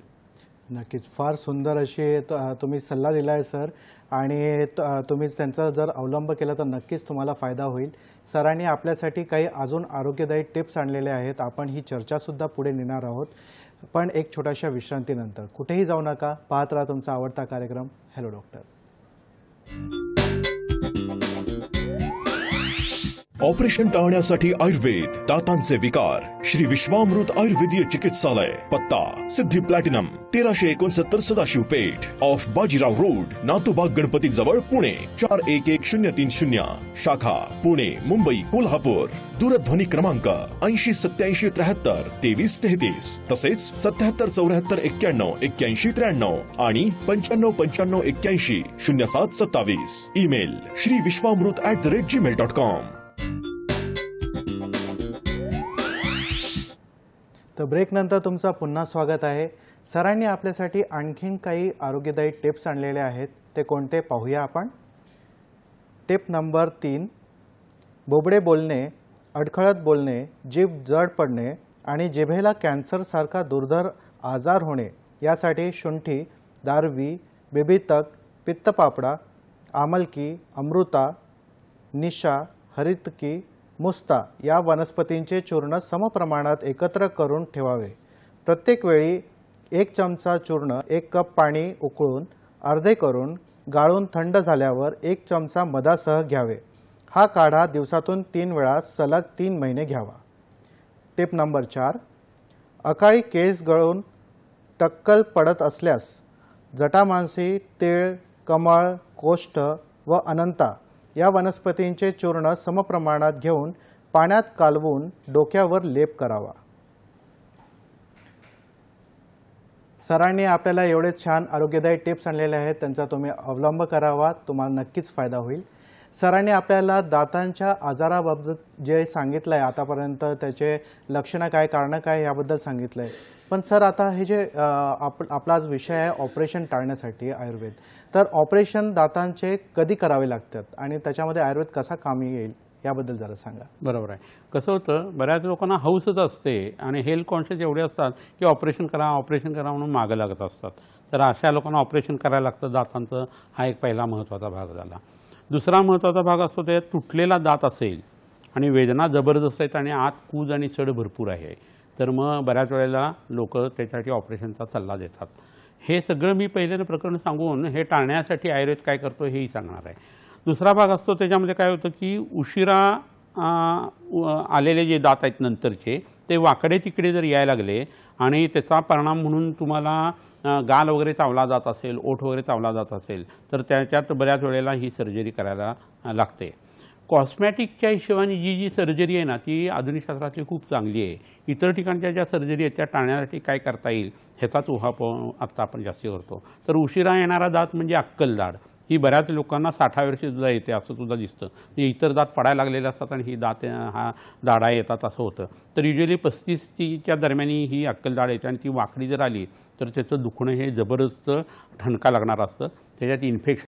नक्कीच फार सुंदर अशी तुम्ही सल्ला दिला आहे सर आणि तुम्ही त्यांचा जर अवलंब केला तर नक्कीच तुम्हाला फायदा होईल. सरांनी आपल्यासाठी काही अजून आरोग्यदायी टिप्स आणलेले आहेत. आपण ही चर्चासुद्धा पुढे नेणार आहोत पण एक छोट्याशा विश्रांतीनंतर. कुठेही जाऊ नका, पाहत राहा तुमचा आवडता कार्यक्रम हॅलो डॉक्टर. ऑपरेशन टाळण्यासाठी आयुर्वेद दातांचे विकार श्री विश्वामृत आयुर्वेदीय चिकित्सालय पत्ता Siddhi platinum 1369 Sadashiv Peth off Bajirao road Natubag Ganpati जवळ पुणे 411030 शाखा पुणे मुंबई कोल्हापूर. दूरध्वनी क्रमांक 808773 2333 तसेच 777491 आणि 959581 0727. Email shriviswamrut@gmail.com. तर ब्रेक नंतर तुमचं पुन्हा स्वागत आहे. सरांनी आपल्यासाठी आणखीन काही आरोग्यदायी टिप्स आणलेले आहेत. ते कोणते पाहूया आपण. टिप नंबर 3, बोबडे बोलणे, अडखळत बोलणे, जीभ जड पडणे आणि जिभेला कॅन्सरसारखा दुर्धर आजार होणे यासाठी शुंठी, दारवी, बेबीतक, पित्तपापडा, आमलकी, अमृता, निशा, हरितकी, मुस्ता या वनस्पतींचे चूर्ण समप्रमाणात एकत्र करून ठेवावे. प्रत्येक वेळी 1 चमचा चूर्ण 1 कप पाणी उकळून अर्धे करून गाळून थंड झाल्यावर 1 चमचा मधासह घ्यावे. हा काढा दिवसातून 3 वेळा सलग 3 महिने घ्यावा. Tip number 4. अकाळी केस गळून टक्कल पडत असल्यास जटामांसी, तीळ, कमळ, कोष्ठ व अनंता या वनस्पतींचे चूर्ण समप्रमाणात घेऊन पाण्यात कालवून डोक्यावर लेप करावा. सरांनी आपल्याला एवढे छान आरोग्यदायी टिप्स आणलेले आहेत, त्यांचा तुम्ही अवलंब करावा, तुम्हाला नक्कीच फायदा होईल. सरांनी आपल्याला दातांच्या आजाराबाबत जे सांगितलं आहे आतापर्यंत, त्याचे लक्षणं काय, कारणं काय याबद्दल सांगितलं आहे. पण सर आता हे जे आपला आज विषय आहे ऑपरेशन टाळण्यासाठी आयुर्वेद, तर ऑपरेशन दातांचे कधी करावे लागतात आणि त्याच्यामध्ये आयुर्वेद कसा कामी येईल याबद्दल जरा सांगा. बरोबर आहे. कसं होतं, बऱ्याच लोकांना हौसच असते आणि हेल्थ कॉन्शियस एवढे असतात की ऑपरेशन करा म्हणून मागं लागत असतात. तर अशा लोकांना ऑपरेशन करायला लागतं दातांचं. हा एक पहिला महत्त्वाचा भाग झाला. दुसरा महत्त्वाचा भाग असतो त्यात तुटलेला दात असेल आणि वेदना जबरदस्त आहेत आणि आत कूज आणि सड भरपूर आहे, तर मग बऱ्याच वेळेला लोक त्याच्यासाठी ऑपरेशनचा सल्ला देतात. हे सगळं मी पहिल्यानं प्रकरण सांगून हे टाळण्यासाठी आयुर्वेद काय करतो हेही सांगणार आहे. दुसरा भाग असतो त्याच्यामध्ये काय होतं की उशिरा आलेले जे दात आहेत नंतरचे, ते वाकडे तिकडे जर यायला लागले आणि त्याचा परिणाम म्हणून तुम्हाला गाल वगैरे चावला जात असेल, ओठ वगैरे चावला जात असेल, तर त्याच्यात बऱ्याच वेळेला ही सर्जरी करायला लागते. कॉस्मॅटिकच्या हिशोबाने जी सर्जरी आहे ना, ती आधुनिक शास्त्रातली खूप चांगली आहे. इतर ठिकाणच्या ज्या सर्जरी आहेत त्या टाळण्यासाठी काय करता येईल ह्याचाच उहापोह आत्ता आपण जास्ती करतो. तर उशिरा येणारा दात म्हणजे अक्कल दाढ. ही बऱ्याच लोकांना 60 वर्षी सुद्धा येते असं सुद्धा दिसतं. म्हणजे इतर दात पडायला लागलेले असतात आणि ही दाढा येतात असं होतं. तर युजली 35च्या दरम्यान ही अक्कल दाढ येते आणि ती वाकडी जर आली तर त्याचं दुखणं हे जबरदस्त ठणका लागणार असतं. त्याच्यात इन्फेक्शन